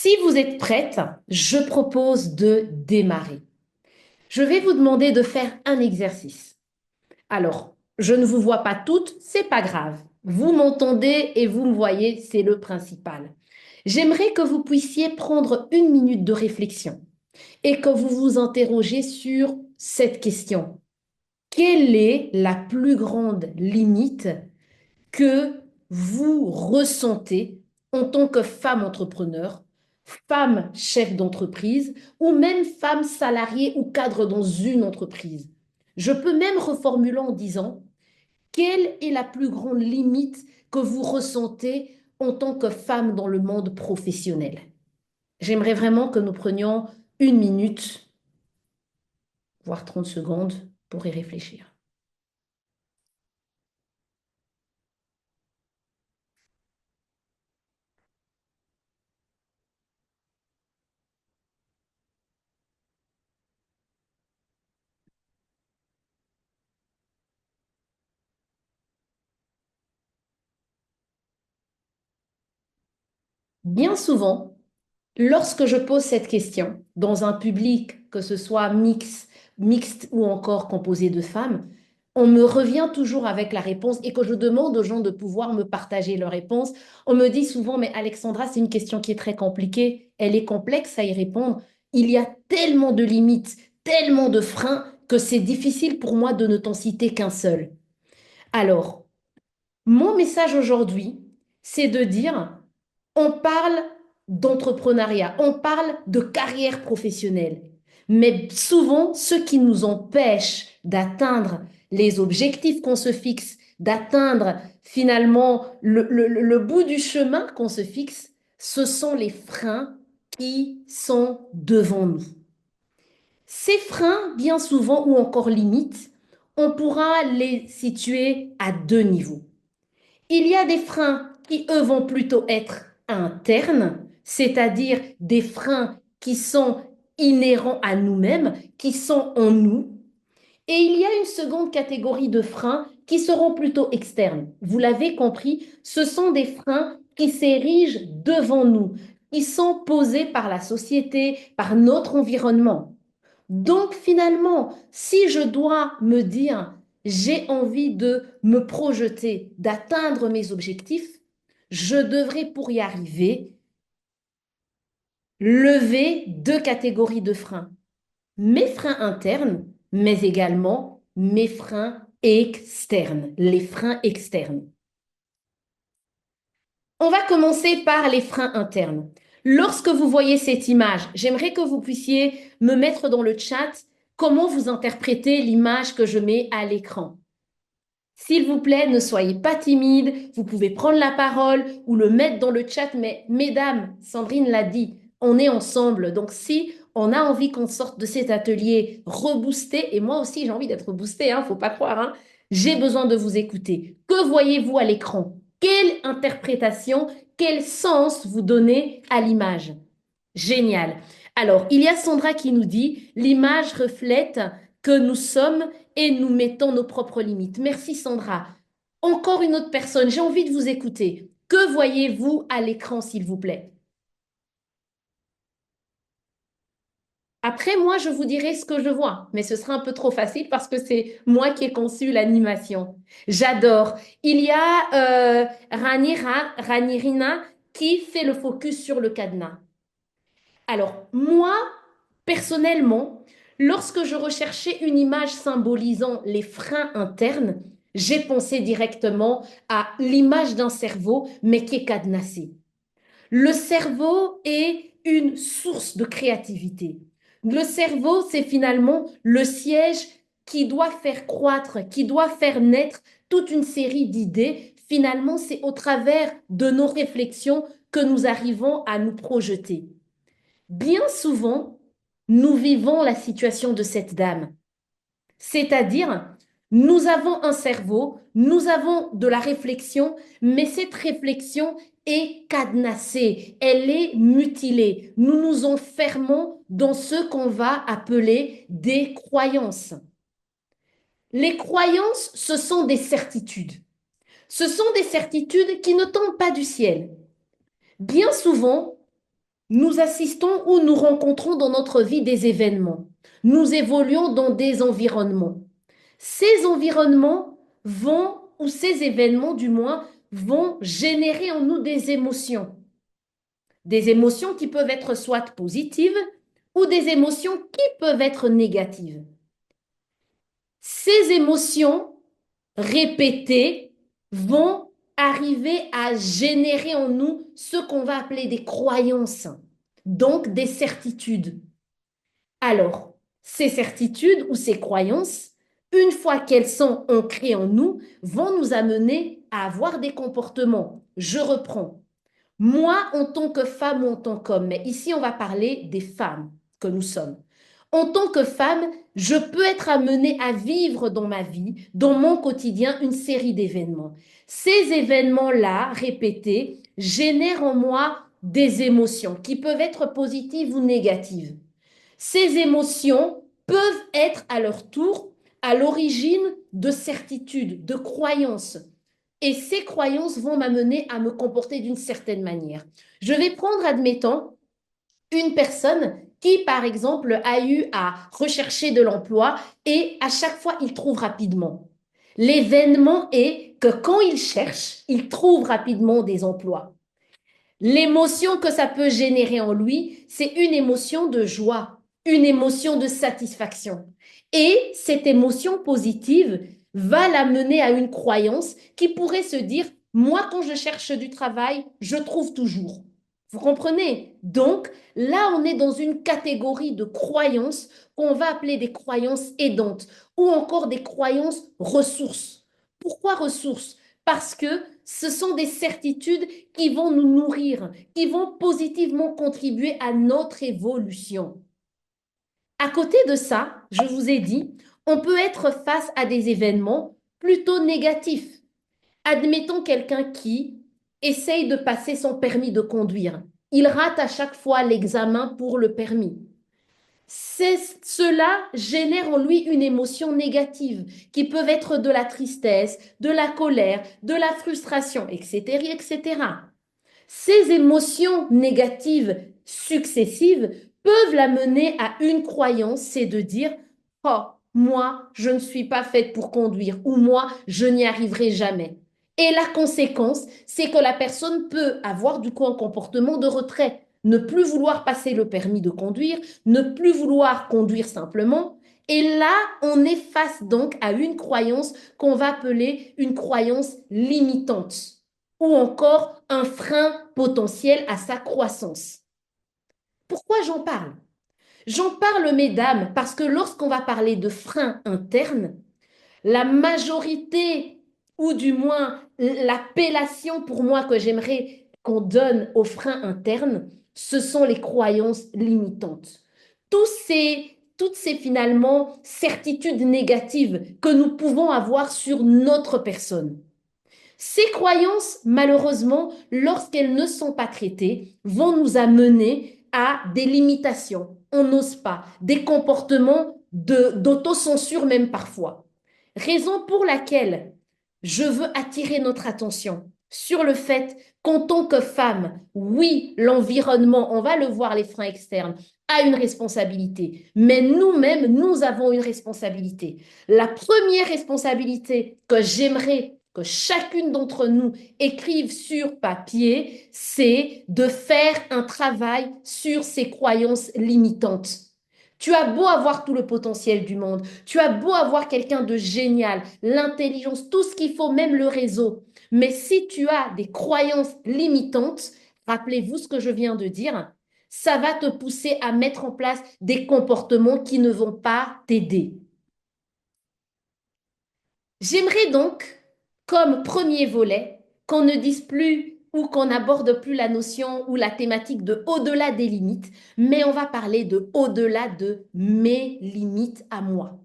Si vous êtes prête, je propose de démarrer. Je vais vous demander de faire un exercice. Alors, je ne vous vois pas toutes, c'est pas grave. Vous m'entendez et vous me voyez, c'est le principal. J'aimerais que vous puissiez prendre une minute de réflexion et que vous vous interrogiez sur cette question. Quelle est la plus grande limite que vous ressentez en tant que femme entrepreneur, femme chef d'entreprise ou même femme salariée ou cadre dans une entreprise? Je peux même reformuler en disant, quelle est la plus grande limite que vous ressentez en tant que femme dans le monde professionnel? J'aimerais vraiment que nous prenions une minute, voire 30 secondes, pour y réfléchir. Bien souvent, lorsque je pose cette question dans un public, que ce soit mixte ou encore composé de femmes, on me revient toujours avec la réponse et que je demande aux gens de pouvoir me partager leur réponse. On me dit souvent, mais Alexandra, c'est une question qui est très compliquée, elle est complexe à y répondre. Il y a tellement de limites, tellement de freins que c'est difficile pour moi de ne t'en citer qu'un seul. Alors, mon message aujourd'hui, c'est de dire, on parle d'entrepreneuriat, on parle de carrière professionnelle. Mais souvent, ce qui nous empêche d'atteindre les objectifs qu'on se fixe, d'atteindre finalement le bout du chemin qu'on se fixe, ce sont les freins qui sont devant nous. Ces freins, bien souvent, ou encore limites, on pourra les situer à deux niveaux. Il y a des freins qui, eux, vont plutôt être internes, c'est-à-dire des freins qui sont inhérents à nous-mêmes, qui sont en nous. Et il y a une seconde catégorie de freins qui seront plutôt externes. Vous l'avez compris, ce sont des freins qui s'érigent devant nous, qui sont posés par la société, par notre environnement. Donc finalement, si je dois me dire, j'ai envie de me projeter, d'atteindre mes objectifs, je devrais pour y arriver lever deux catégories de freins. Mes freins internes, mais également mes freins externes, les freins externes. On va commencer par les freins internes. Lorsque vous voyez cette image, j'aimerais que vous puissiez me mettre dans le chat comment vous interprétez l'image que je mets à l'écran. S'il vous plaît, ne soyez pas timide, vous pouvez prendre la parole ou le mettre dans le chat, mais mesdames, Sandrine l'a dit, on est ensemble. Donc si on a envie qu'on sorte de cet atelier reboosté, et moi aussi j'ai envie d'être boostée, faut pas croire, j'ai besoin de vous écouter. Que voyez-vous à l'écran? Quelle interprétation, quel sens vous donnez à l'image? Génial. Alors, il y a Sandra qui nous dit, l'image reflète que nous sommes et nous mettons nos propres limites. Merci Sandra. Encore une autre personne, j'ai envie de vous écouter. Que voyez-vous à l'écran, s'il vous plaît? Après, moi, je vous dirai ce que je vois, mais ce sera un peu trop facile parce que c'est moi qui ai conçu l'animation. J'adore. Il y a Ranirina qui fait le focus sur le cadenas. Alors, moi, personnellement, lorsque je recherchais une image symbolisant les freins internes, j'ai pensé directement à l'image d'un cerveau, mais qui est cadenassé. Le cerveau est une source de créativité. Le cerveau, c'est finalement le siège qui doit faire croître, qui doit faire naître toute une série d'idées. Finalement, c'est au travers de nos réflexions que nous arrivons à nous projeter. Bien souvent, nous vivons la situation de cette dame, c'est-à-dire nous avons un cerveau, nous avons de la réflexion, mais cette réflexion est cadenassée, elle est mutilée. Nous nous enfermons dans ce qu'on va appeler des croyances. Les croyances, ce sont des certitudes. Ce sont des certitudes qui ne tombent pas du ciel. Bien souvent, Nous assistons ou nous rencontrons dans notre vie des événements. Nous évoluons dans des environnements. Ces environnements vont, ou ces événements du moins, vont générer en nous des émotions. Des émotions qui peuvent être soit positives ou des émotions qui peuvent être négatives. Ces émotions répétées vont arriver à générer en nous ce qu'on va appeler des croyances, donc des certitudes. Alors, ces certitudes ou ces croyances, une fois qu'elles sont ancrées en nous, vont nous amener à avoir des comportements. Je reprends. Moi, en tant que femme ou en tant qu'homme, mais ici on va parler des femmes que nous sommes. En tant que femme, je peux être amenée à vivre dans ma vie, dans mon quotidien, une série d'événements. Ces événements-là, répétés, génèrent en moi des émotions qui peuvent être positives ou négatives. Ces émotions peuvent être à leur tour à l'origine de certitudes, de croyances. Et ces croyances vont m'amener à me comporter d'une certaine manière. Je vais prendre, admettons, une personne qui, par exemple, a eu à rechercher de l'emploi et à chaque fois, il trouve rapidement. L'événement est que quand il cherche, il trouve rapidement des emplois. L'émotion que ça peut générer en lui, c'est une émotion de joie, une émotion de satisfaction. Et cette émotion positive va l'amener à une croyance qui pourrait se dire, moi, quand je cherche du travail, je trouve toujours. Vous comprenez? Donc, là, on est dans une catégorie de croyances qu'on va appeler des croyances aidantes ou encore des croyances ressources. Pourquoi ressources? Parce que ce sont des certitudes qui vont nous nourrir, qui vont positivement contribuer à notre évolution. À côté de ça, je vous ai dit, on peut être face à des événements plutôt négatifs. Admettons quelqu'un qui essaye de passer son permis de conduire. Il rate à chaque fois l'examen pour le permis. Cela génère en lui une émotion négative qui peut être de la tristesse, de la colère, de la frustration, etc., etc. Ces émotions négatives successives peuvent l'amener à une croyance, c'est de dire, oh, moi, je ne suis pas faite pour conduire ou moi, je n'y arriverai jamais. Et la conséquence, c'est que la personne peut avoir du coup un comportement de retrait, ne plus vouloir passer le permis de conduire, ne plus vouloir conduire simplement. Et là, on est face donc à une croyance qu'on va appeler une croyance limitante ou encore un frein potentiel à sa croissance. Pourquoi j'en parle? J'en parle, mesdames, parce que lorsqu'on va parler de frein interne, la majorité, ou du moins l'appellation pour moi que j'aimerais qu'on donne aux freins internes, ce sont les croyances limitantes. Toutes ces finalement certitudes négatives que nous pouvons avoir sur notre personne. Ces croyances, malheureusement, lorsqu'elles ne sont pas traitées, vont nous amener à des limitations. On n'ose pas, des comportements d'autocensure même parfois. Raison pour laquelle je veux attirer notre attention sur le fait qu'en tant que femme, oui, l'environnement, on va le voir, les freins externes, a une responsabilité, mais nous-mêmes, nous avons une responsabilité. La première responsabilité que j'aimerais que chacune d'entre nous écrive sur papier, c'est de faire un travail sur ses croyances limitantes. Tu as beau avoir tout le potentiel du monde, tu as beau avoir quelqu'un de génial, l'intelligence, tout ce qu'il faut, même le réseau. Mais si tu as des croyances limitantes, rappelez-vous ce que je viens de dire, ça va te pousser à mettre en place des comportements qui ne vont pas t'aider. J'aimerais donc, comme premier volet, qu'on ne dise plus ou qu'on n'aborde plus la notion ou la thématique de au-delà des limites, mais on va parler de au-delà de mes limites à moi.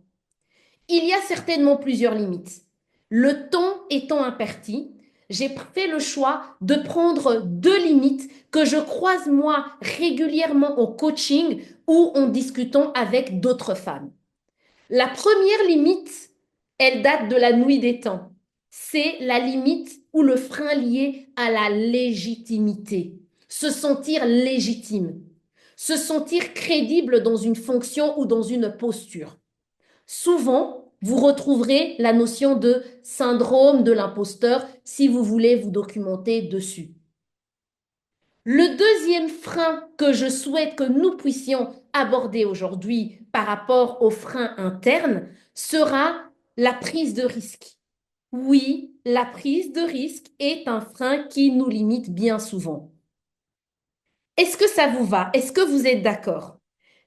Il y a certainement plusieurs limites. Le temps étant imparti, j'ai fait le choix de prendre deux limites que je croise moi régulièrement au coaching ou en discutant avec d'autres femmes. La première limite, elle date de la nuit des temps. C'est la limite ou le frein lié à la légitimité. se sentir légitime, se sentir crédible dans une fonction ou dans une posture. Souvent, vous retrouverez la notion de syndrome de l'imposteur si vous voulez vous documenter dessus. Le deuxième frein que je souhaite que nous puissions aborder aujourd'hui par rapport aux freins internes sera la prise de risque. Oui, la prise de risque est un frein qui nous limite bien souvent. Est-ce que ça vous va? Est-ce que vous êtes d'accord?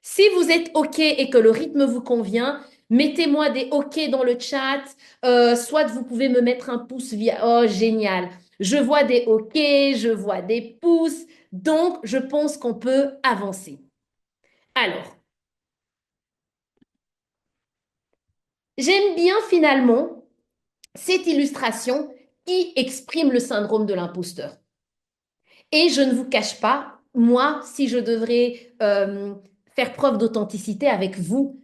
Si vous êtes OK et que le rythme vous convient, mettez-moi des OK dans le chat. Soit vous pouvez me mettre un pouce via... Oh, génial. Je vois des OK, je vois des pouces. Donc, je pense qu'on peut avancer. Alors, j'aime bien finalement cette illustration qui exprime le syndrome de l'imposteur. Et je ne vous cache pas, moi, si je devrais faire preuve d'authenticité avec vous,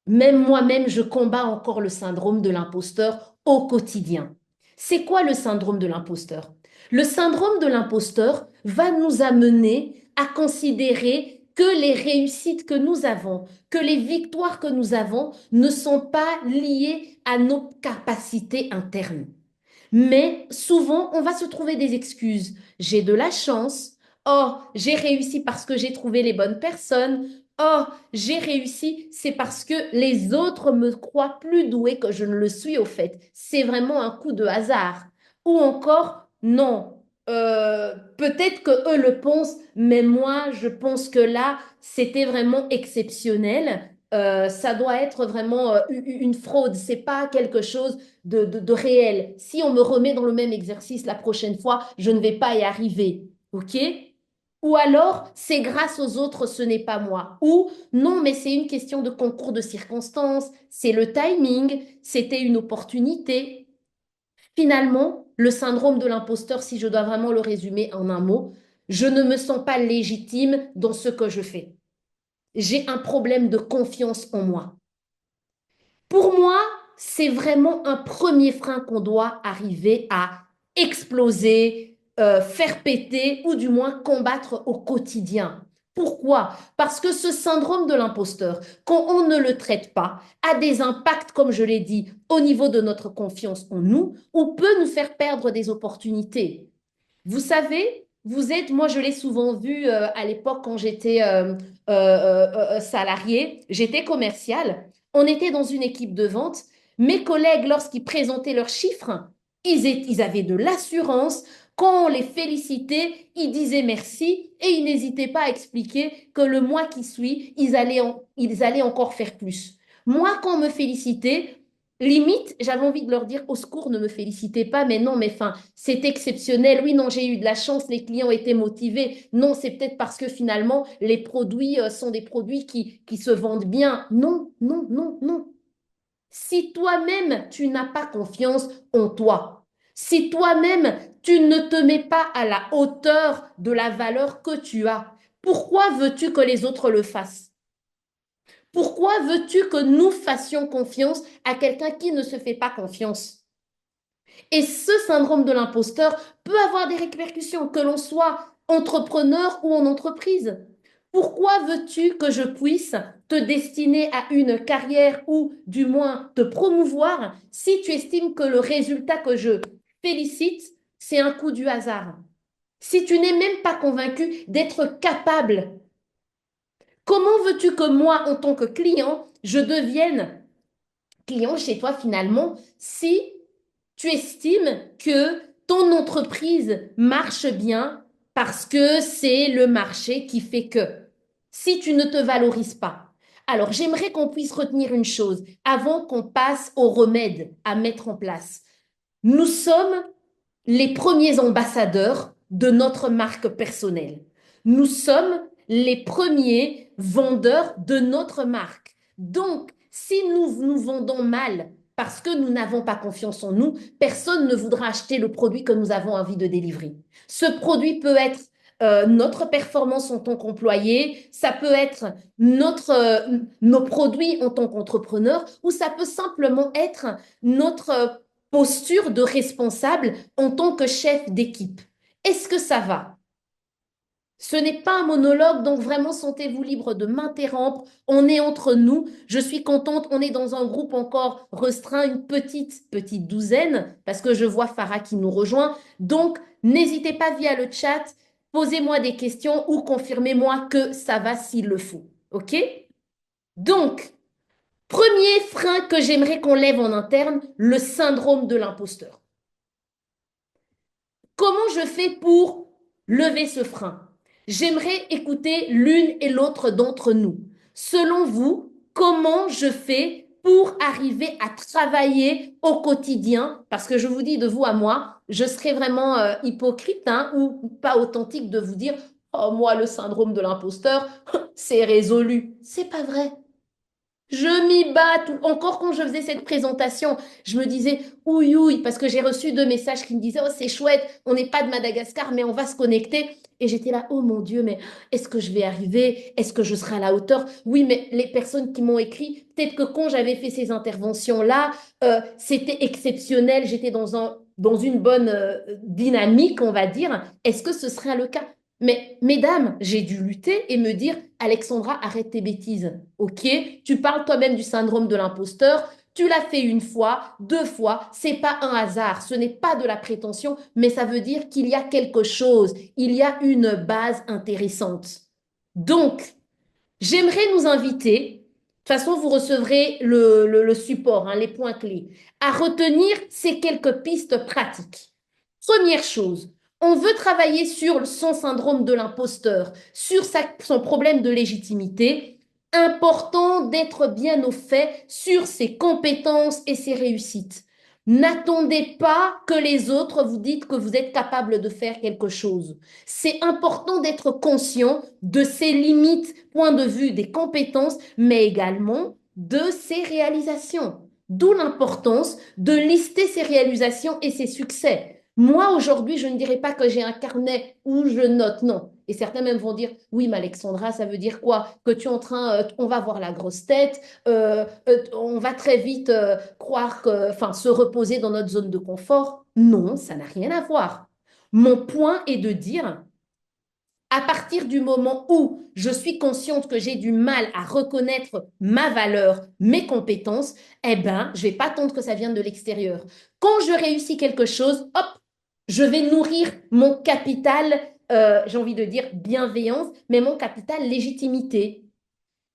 même moi-même, je combats encore le syndrome de l'imposteur au quotidien. C'est quoi le syndrome de l'imposteur? Le syndrome de l'imposteur va nous amener à considérer que les réussites que nous avons, que les victoires que nous avons ne sont pas liées à nos capacités internes. Mais souvent, on va se trouver des excuses. J'ai de la chance. Oh, j'ai réussi parce que j'ai trouvé les bonnes personnes. Oh, j'ai réussi, c'est parce que les autres me croient plus douée que je ne le suis au fait. C'est vraiment un coup de hasard. Ou encore, non. Peut-être que eux le pensent, mais moi, je pense que là, c'était vraiment exceptionnel. Ça doit être vraiment une fraude. C'est pas quelque chose de réel. Si on me remet dans le même exercice la prochaine fois, je ne vais pas y arriver. OK? Ou alors, c'est grâce aux autres, ce n'est pas moi. Ou non, mais c'est une question de concours de circonstances, c'est le timing, c'était une opportunité. Finalement, le syndrome de l'imposteur, si je dois vraiment le résumer en un mot, je ne me sens pas légitime dans ce que je fais. J'ai un problème de confiance en moi. Pour moi, c'est vraiment un premier frein qu'on doit arriver à exploser, faire péter ou du moins combattre au quotidien. Pourquoi? Parce que ce syndrome de l'imposteur, quand on ne le traite pas, a des impacts, comme je l'ai dit, au niveau de notre confiance en nous ou peut nous faire perdre des opportunités. Vous savez, vous êtes, moi je l'ai souvent vu à l'époque quand j'étais salariée, j'étais commerciale, on était dans une équipe de vente, mes collègues lorsqu'ils présentaient leurs chiffres, ils avaient de l'assurance, quand on les félicitait, ils disaient merci et ils n'hésitaient pas à expliquer que le mois qui suit, ils allaient encore faire plus. Moi, quand on me félicitait, limite, j'avais envie de leur dire au secours, ne me félicitez pas, mais non, mais enfin, c'est exceptionnel. Oui, non, j'ai eu de la chance, les clients étaient motivés. Non, c'est peut-être parce que finalement, les produits sont des produits qui se vendent bien. Non, non, non, non. Si toi-même, tu n'as pas confiance en toi, si toi-même, tu ne te mets pas à la hauteur de la valeur que tu as, pourquoi veux-tu que les autres le fassent? Pourquoi veux-tu que nous fassions confiance à quelqu'un qui ne se fait pas confiance? Et ce syndrome de l'imposteur peut avoir des répercussions, que l'on soit entrepreneur ou en entreprise. Pourquoi veux-tu que je puisse te destiner à une carrière ou du moins te promouvoir si tu estimes que le résultat que je félicite, c'est un coup du hasard? Si tu n'es même pas convaincu d'être capable, comment veux-tu que moi, en tant que client, je devienne client chez toi finalement si tu estimes que ton entreprise marche bien parce que c'est le marché qui fait que. Si tu ne te valorises pas. Alors, j'aimerais qu'on puisse retenir une chose avant qu'on passe au remède à mettre en place. Nous sommes les premiers ambassadeurs de notre marque personnelle. Nous sommes les premiers vendeurs de notre marque. Donc, si nous nous vendons mal parce que nous n'avons pas confiance en nous, personne ne voudra acheter le produit que nous avons envie de délivrer. Ce produit peut être notre performance en tant qu'employé, ça peut être nos produits en tant qu'entrepreneur, ou ça peut simplement être notre posture de responsable en tant que chef d'équipe. Est-ce que ça va? Ce n'est pas un monologue, donc vraiment sentez-vous libre de m'interrompre. On est entre nous. Je suis contente. On est dans un groupe encore restreint, une petite douzaine, parce que je vois Farah qui nous rejoint. Donc, n'hésitez pas via le chat. Posez-moi des questions ou confirmez-moi que ça va s'il le faut. OK? Donc, premier frein que j'aimerais qu'on lève en interne, le syndrome de l'imposteur. Comment je fais pour lever ce frein? J'aimerais écouter l'une et l'autre d'entre nous. Selon vous, comment je fais pour arriver à travailler au quotidien? Parce que je vous dis de vous à moi, je serais vraiment hypocrite hein, ou pas authentique de vous dire, oh moi le syndrome de l'imposteur, c'est résolu. C'est pas vrai. Je m'y bats encore quand je faisais cette présentation, je me disais ouïe ouïe parce que j'ai reçu deux messages qui me disaient oh c'est chouette, on n'est pas de Madagascar mais on va se connecter et j'étais là oh mon Dieu mais est-ce que je vais arriver? Est-ce que je serai à la hauteur? Oui mais les personnes qui m'ont écrit, peut-être que quand j'avais fait ces interventions là, c'était exceptionnel, j'étais dans une bonne dynamique on va dire. Est-ce que ce serait le cas? Mais mesdames, j'ai dû lutter et me dire, Alexandra, arrête tes bêtises. Ok, tu parles toi-même du syndrome de l'imposteur. Tu l'as fait une fois, deux fois. C'est pas un hasard. Ce n'est pas de la prétention, mais ça veut dire qu'il y a quelque chose. Il y a une base intéressante. Donc, j'aimerais nous inviter. De toute façon, vous recevrez le support, hein, les points clés, à retenir ces quelques pistes pratiques. Première chose, on veut travailler sur son syndrome de l'imposteur, sur son problème de légitimité. Important d'être bien au fait sur ses compétences et ses réussites. N'attendez pas que les autres vous disent que vous êtes capable de faire quelque chose. C'est important d'être conscient de ses limites, point de vue des compétences, mais également de ses réalisations. D'où l'importance de lister ses réalisations et ses succès. Moi, aujourd'hui, je ne dirais pas que j'ai un carnet où je note, non. Et certains même vont dire, oui, mais Alexandra, ça veut dire quoi? Que tu es en train, on va voir la grosse tête, on va très vite croire que, enfin, se reposer dans notre zone de confort. Non, ça n'a rien à voir. Mon point est de dire, à partir du moment où je suis consciente que j'ai du mal à reconnaître ma valeur, mes compétences, eh ben, je vais pas attendre que ça vienne de l'extérieur. Quand je réussis quelque chose, hop, je vais nourrir mon capital, j'ai envie de dire bienveillance, mais mon capital légitimité.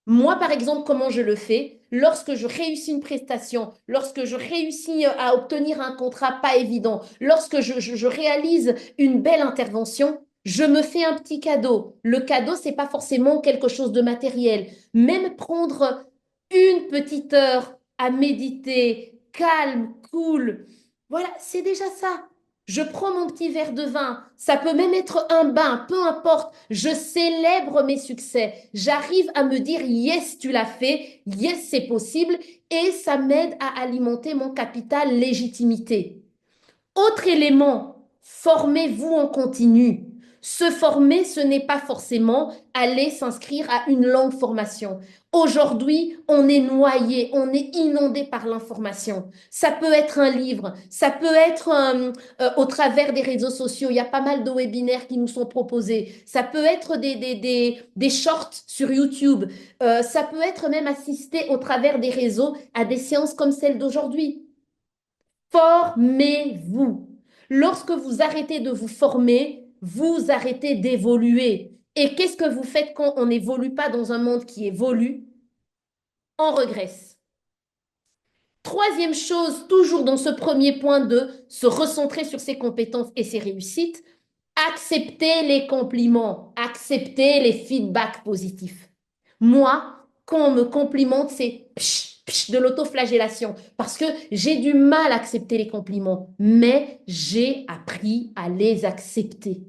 Moi, par exemple, comment je le fais? Lorsque je réussis une prestation, lorsque je réussis à obtenir un contrat pas évident, lorsque je réalise une belle intervention, je me fais un petit cadeau. Le cadeau, c'est pas forcément quelque chose de matériel. Même prendre une petite heure à méditer, calme, cool, voilà, c'est déjà ça. Je prends mon petit verre de vin, ça peut même être un bain, peu importe. Je célèbre mes succès. J'arrive à me dire, yes, tu l'as fait, yes, c'est possible, et ça m'aide à alimenter mon capital légitimité. Autre élément, formez-vous en continu. Se former, ce n'est pas forcément aller s'inscrire à une longue formation. Aujourd'hui, on est noyé, on est inondé par l'information. Ça peut être un livre, ça peut être au travers des réseaux sociaux. Il y a pas mal de webinaires qui nous sont proposés. Ça peut être des shorts sur YouTube. Ça peut être même assisté au travers des réseaux à des séances comme celle d'aujourd'hui. Formez-vous. Lorsque vous arrêtez de vous former, vous arrêtez d'évoluer. Et qu'est-ce que vous faites quand on n'évolue pas dans un monde qui évolue? On regresse. Troisième chose, toujours dans ce premier point de se recentrer sur ses compétences et ses réussites, accepter les compliments, accepter les feedbacks positifs. Moi, quand on me complimente, c'est de l'autoflagellation parce que j'ai du mal à accepter les compliments, mais j'ai appris à les accepter.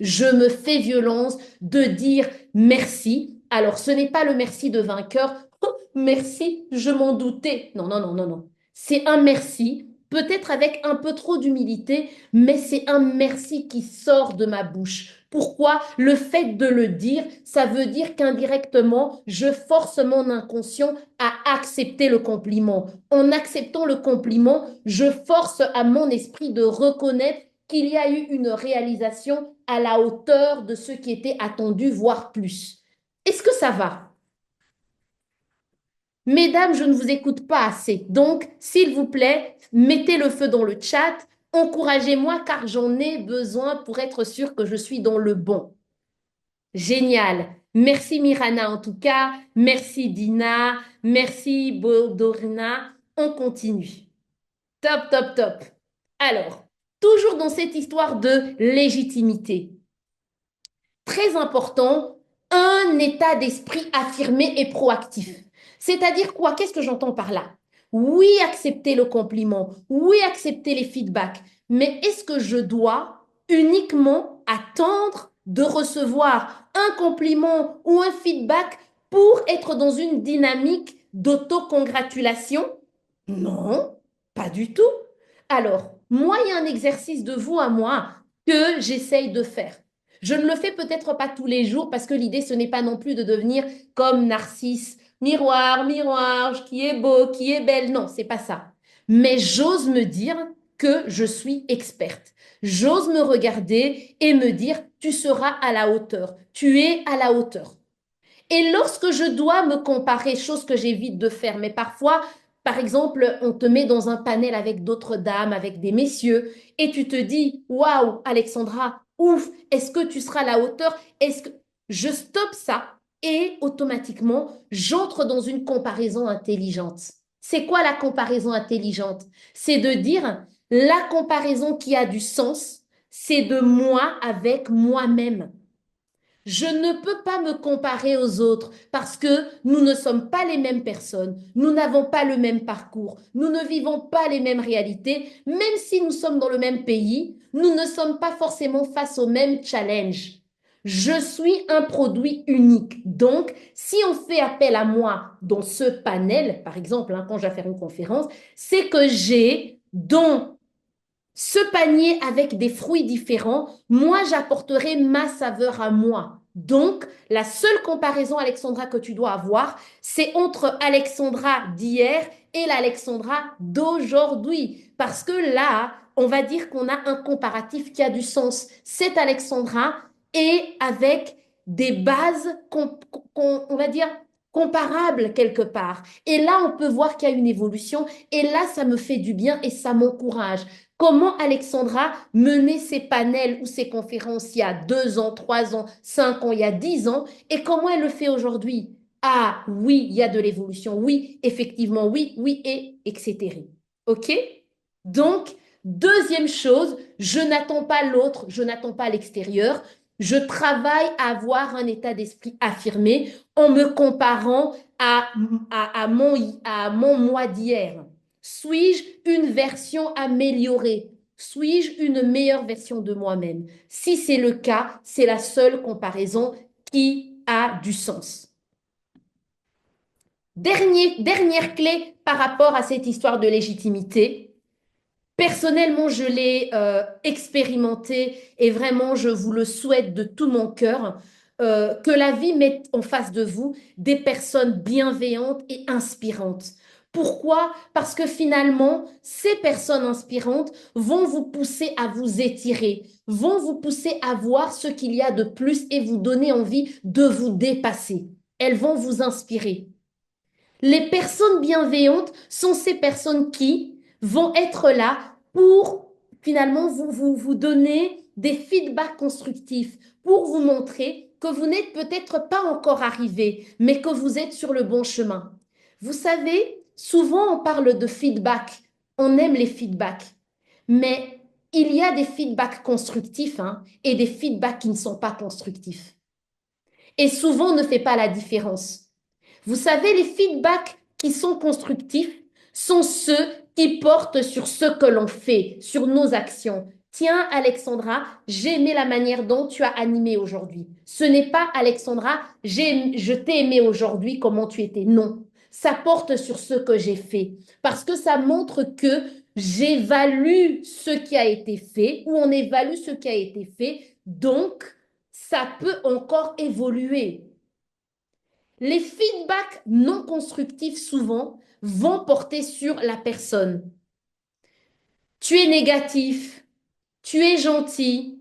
Je me fais violence de dire merci. Alors, ce n'est pas le merci de vainqueur. Oh, merci, je m'en doutais. Non, non, non, non, non. C'est un merci, peut-être avec un peu trop d'humilité, mais c'est un merci qui sort de ma bouche. Pourquoi? Le fait de le dire, ça veut dire qu'indirectement, je force mon inconscient à accepter le compliment. En acceptant le compliment, je force à mon esprit de reconnaître qu'il y a eu une réalisation à la hauteur de ce qui était attendu, voire plus. Est-ce que ça va? Mesdames, je ne vous écoute pas assez. Donc, s'il vous plaît, mettez le feu dans le chat. Encouragez-moi car j'en ai besoin pour être sûr que je suis dans le bon. Génial. Merci Mirana en tout cas. Merci Dina. Merci Bodorina. On continue. Top, top, top. Alors, toujours dans cette histoire de légitimité. Très important, un état d'esprit affirmé et proactif. C'est-à-dire quoi? Qu'est-ce que j'entends par là? Oui, accepter le compliment, oui, accepter les feedbacks, mais est-ce que je dois uniquement attendre de recevoir un compliment ou un feedback pour être dans une dynamique d'autocongratulation? Non, pas du tout. Alors, moi, il y a un exercice de vous à moi que j'essaye de faire. Je ne le fais peut-être pas tous les jours parce que l'idée, ce n'est pas non plus de devenir comme Narcisse, miroir, miroir, qui est beau, qui est belle. Non, c'est pas ça. Mais j'ose me dire que je suis experte. J'ose me regarder et me dire, tu seras à la hauteur. Tu es à la hauteur. Et lorsque je dois me comparer, chose que j'évite de faire, mais parfois, par exemple, on te met dans un panel avec d'autres dames, avec des messieurs, et tu te dis, waouh, Alexandra, ouf, est-ce que tu seras à la hauteur? Est-ce que je stoppe ça et automatiquement, j'entre dans une comparaison intelligente. C'est quoi la comparaison intelligente? C'est de dire la comparaison qui a du sens, c'est de moi avec moi-même. Je ne peux pas me comparer aux autres parce que nous ne sommes pas les mêmes personnes, nous n'avons pas le même parcours, nous ne vivons pas les mêmes réalités, même si nous sommes dans le même pays, nous ne sommes pas forcément face au même challenge. Je suis un produit unique. Donc, si on fait appel à moi dans ce panel, par exemple, quand je vais faire une conférence, c'est que j'ai dans ce panier avec des fruits différents, moi, j'apporterai ma saveur à moi. Donc, la seule comparaison, Alexandra, que tu dois avoir, c'est entre Alexandra d'hier et l'Alexandra d'aujourd'hui. Parce que là, on va dire qu'on a un comparatif qui a du sens. Cette Alexandra est avec des bases, on va dire, comparables quelque part. Et là, on peut voir qu'il y a une évolution. Et là, ça me fait du bien et ça m'encourage. Comment Alexandra menait ses panels ou ses conférences il y a 2 ans, 3 ans, 5 ans, il y a 10 ans, et comment elle le fait aujourd'hui? Ah oui, il y a de l'évolution, oui, effectivement, oui, oui, et etc. OK? Donc, deuxième chose, je n'attends pas l'autre, je n'attends pas l'extérieur. Je travaille à avoir un état d'esprit affirmé en me comparant à mon moi d'hier. Suis-je une version améliorée? Suis-je une meilleure version de moi-même? Si c'est le cas, c'est la seule comparaison qui a du sens. Dernière clé par rapport à cette histoire de légitimité. Personnellement, je l'ai expérimenté et vraiment, je vous le souhaite de tout mon cœur, que la vie mette en face de vous des personnes bienveillantes et inspirantes. Pourquoi? Parce que finalement, ces personnes inspirantes vont vous pousser à vous étirer, vont vous pousser à voir ce qu'il y a de plus et vous donner envie de vous dépasser. Elles vont vous inspirer. Les personnes bienveillantes sont ces personnes qui vont être là pour finalement vous donner des feedbacks constructifs, pour vous montrer que vous n'êtes peut-être pas encore arrivé, mais que vous êtes sur le bon chemin. Vous savez, souvent on parle de feedback, on aime les feedbacks, mais il y a des feedbacks constructifs et des feedbacks qui ne sont pas constructifs. Et souvent on ne fait pas la différence. Vous savez, les feedbacks qui sont constructifs sont ceux qui portent sur ce que l'on fait, sur nos actions. Tiens, Alexandra, j'ai aimé la manière dont tu as animé aujourd'hui. Ce n'est pas, Alexandra, je t'ai aimé aujourd'hui, comment tu étais. Non, ça porte sur ce que j'ai fait. Parce que ça montre que j'évalue ce qui a été fait ou on évalue ce qui a été fait. Donc, ça peut encore évoluer. Les feedbacks non constructifs, souvent, vont porter sur la personne. Tu es négatif, tu es gentil,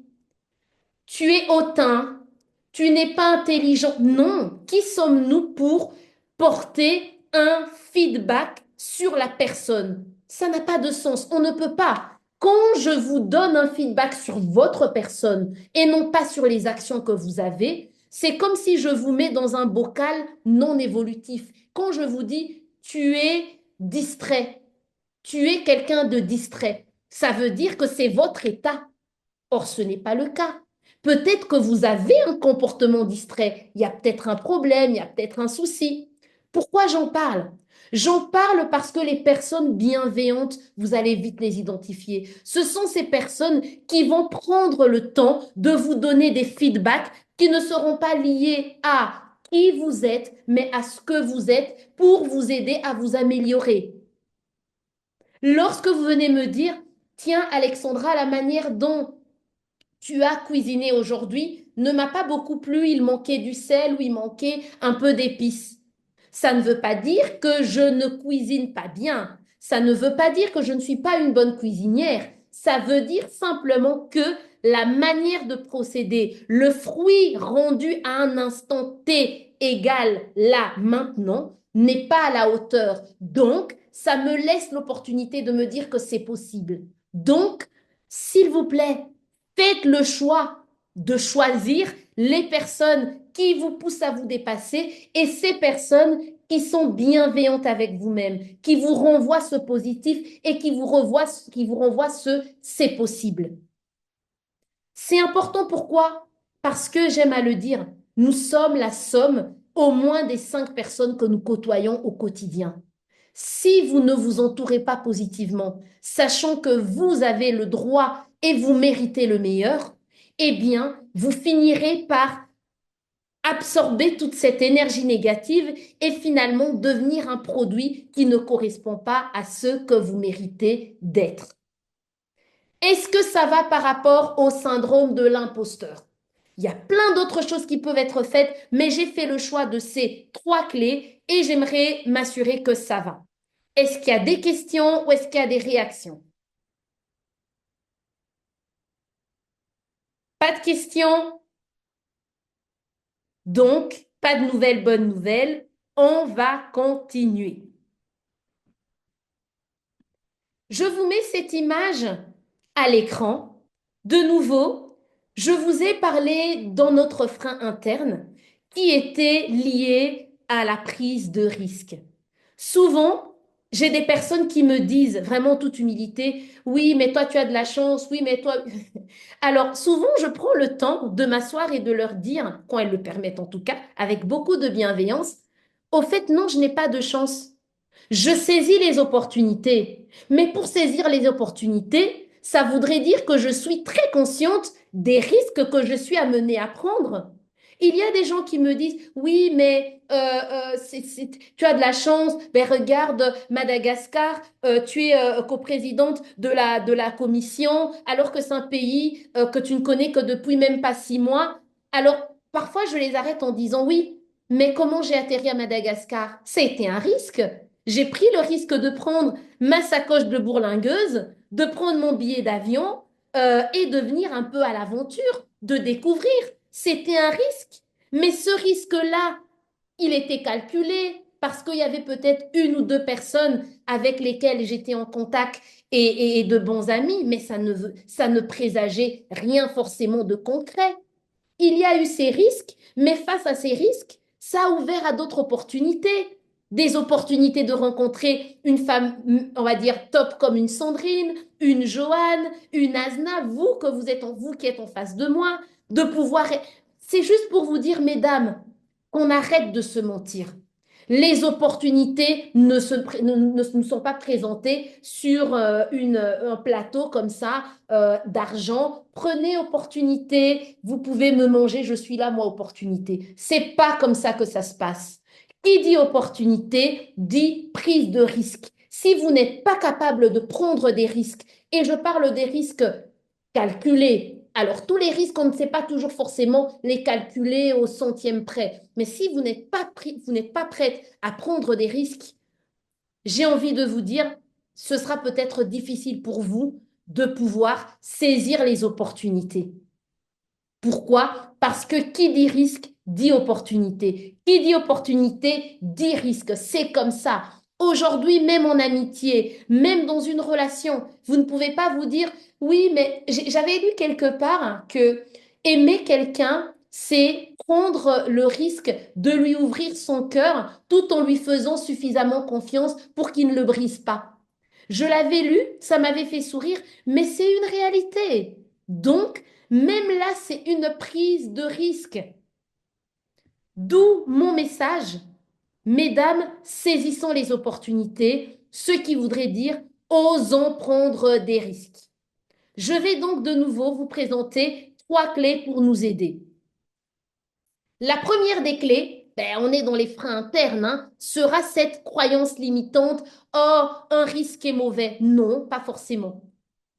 tu es hautain, tu n'es pas intelligent. Non, qui sommes-nous pour porter un feedback sur la personne? Ça n'a pas de sens. On ne peut pas. Quand je vous donne un feedback sur votre personne et non pas sur les actions que vous avez, c'est comme si je vous mets dans un bocal non évolutif. Quand je vous dis, tu es distrait, tu es quelqu'un de distrait, ça veut dire que c'est votre état. Or, ce n'est pas le cas. Peut-être que vous avez un comportement distrait. Il y a peut-être un problème, il y a peut-être un souci. Pourquoi j'en parle? J'en parle parce que les personnes bienveillantes, vous allez vite les identifier. Ce sont ces personnes qui vont prendre le temps de vous donner des feedbacks qui ne seront pas liés à qui vous êtes, mais à ce que vous êtes pour vous aider à vous améliorer. Lorsque vous venez me dire, tiens, Alexandra, la manière dont tu as cuisiné aujourd'hui ne m'a pas beaucoup plu, il manquait du sel ou il manquait un peu d'épices. Ça ne veut pas dire que je ne cuisine pas bien. Ça ne veut pas dire que je ne suis pas une bonne cuisinière. Ça veut dire simplement que la manière de procéder, le fruit rendu à un instant T égal là, maintenant, n'est pas à la hauteur. Donc, ça me laisse l'opportunité de me dire que c'est possible. Donc, s'il vous plaît, faites le choix de choisir les personnes qui vous poussent à vous dépasser et ces personnes qui sont bienveillantes avec vous-même, qui vous renvoient ce positif et qui vous renvoient ce c'est possible. C'est important pourquoi? Parce que j'aime à le dire, nous sommes la somme au moins des 5 personnes que nous côtoyons au quotidien. Si vous ne vous entourez pas positivement, sachant que vous avez le droit et vous méritez le meilleur, eh bien, vous finirez par absorber toute cette énergie négative et finalement devenir un produit qui ne correspond pas à ce que vous méritez d'être. Est-ce que ça va par rapport au syndrome de l'imposteur? Il y a plein d'autres choses qui peuvent être faites, mais j'ai fait le choix de ces 3 clés et j'aimerais m'assurer que ça va. Est-ce qu'il y a des questions ou est-ce qu'il y a des réactions? Pas de questions? Donc, pas de nouvelles, bonnes nouvelles. On va continuer. Je vous mets cette image à l'écran. De nouveau, je vous ai parlé dans notre frein interne qui était lié à la prise de risque. Souvent, j'ai des personnes qui me disent, vraiment toute humilité, oui, mais toi, tu as de la chance, oui, mais toi... Alors, souvent, je prends le temps de m'asseoir et de leur dire, quand elles le permettent en tout cas, avec beaucoup de bienveillance, au fait, non, je n'ai pas de chance. Je saisis les opportunités. Mais pour saisir les opportunités, ça voudrait dire que je suis très consciente des risques que je suis amenée à prendre. Il y a des gens qui me disent, oui, mais tu as de la chance, ben regarde Madagascar, tu es coprésidente de la commission, alors que c'est un pays que tu ne connais que depuis même pas 6 mois. Alors, parfois, je les arrête en disant, oui, mais comment j'ai atterri à Madagascar? C'était un risque. J'ai pris le risque de prendre ma sacoche de bourlingueuse, de prendre mon billet d'avion et de venir un peu à l'aventure, de découvrir. C'était un risque. Mais ce risque-là, il était calculé parce qu'il y avait peut-être 1 ou 2 personnes avec lesquelles j'étais en contact et de bons amis, mais ça ne présageait rien forcément de concret. Il y a eu ces risques, mais face à ces risques, ça a ouvert à d'autres opportunités. Des opportunités de rencontrer une femme, on va dire, top comme une Sandrine, une Joanne, une Asna, vous qui êtes en face de moi, de pouvoir. C'est juste pour vous dire, mesdames, qu'on arrête de se mentir. Les opportunités ne nous sont pas présentées sur un plateau comme ça d'argent. Prenez opportunité, vous pouvez me manger, je suis là, moi, opportunité. C'est pas comme ça que ça se passe. Qui dit opportunité dit prise de risque. Si vous n'êtes pas capable de prendre des risques, et je parle des risques calculés, alors tous les risques, on ne sait pas toujours forcément les calculer au centième près. Mais si vous n'êtes pas prête à prendre des risques, j'ai envie de vous dire, ce sera peut-être difficile pour vous de pouvoir saisir les opportunités. Pourquoi? Parce que qui dit risque dit opportunité. Qui dit opportunité dit risque. C'est comme ça. Aujourd'hui, même en amitié, même dans une relation, vous ne pouvez pas vous dire, oui, mais j'avais lu quelque part que aimer quelqu'un, c'est prendre le risque de lui ouvrir son cœur tout en lui faisant suffisamment confiance pour qu'il ne le brise pas. Je l'avais lu, ça m'avait fait sourire, mais c'est une réalité. Donc, même là, c'est une prise de risque. D'où mon message, mesdames, saisissons les opportunités, ce qui voudrait dire osons prendre des risques. Je vais donc de nouveau vous présenter trois clés pour nous aider. La première des clés, ben, on est dans les freins internes, sera cette croyance limitante, oh, un risque est mauvais. Non, pas forcément.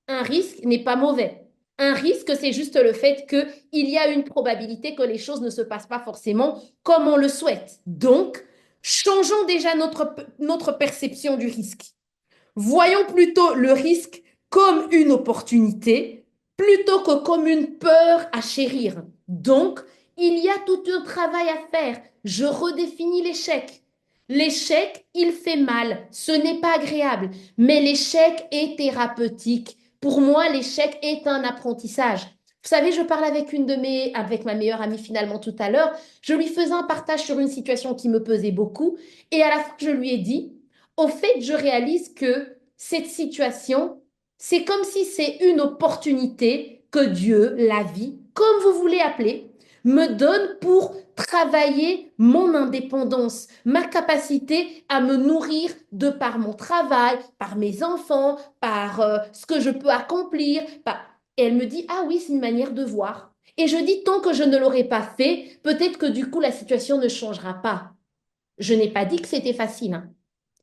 Un risque n'est pas mauvais. Un risque, c'est juste le fait qu'il y a une probabilité que les choses ne se passent pas forcément comme on le souhaite. Donc, changeons déjà notre perception du risque. Voyons plutôt le risque comme une opportunité plutôt que comme une peur à chérir. Donc, il y a tout un travail à faire. Je redéfinis l'échec. L'échec, il fait mal, ce n'est pas agréable, mais l'échec est thérapeutique. Pour moi, l'échec est un apprentissage. Vous savez, je parle avec ma meilleure amie finalement tout à l'heure. Je lui faisais un partage sur une situation qui me pesait beaucoup. Et à la fin, je lui ai dit, au fait, je réalise que cette situation, c'est comme si c'est une opportunité que Dieu, la vie, comme vous voulez appeler, me donne pour travailler mon indépendance, ma capacité à me nourrir de par mon travail, par mes enfants, par ce que je peux accomplir. Et elle me dit, ah oui, c'est une manière de voir. Et je dis, tant que je ne l'aurai pas fait, peut-être que du coup, la situation ne changera pas. Je n'ai pas dit que c'était facile, hein.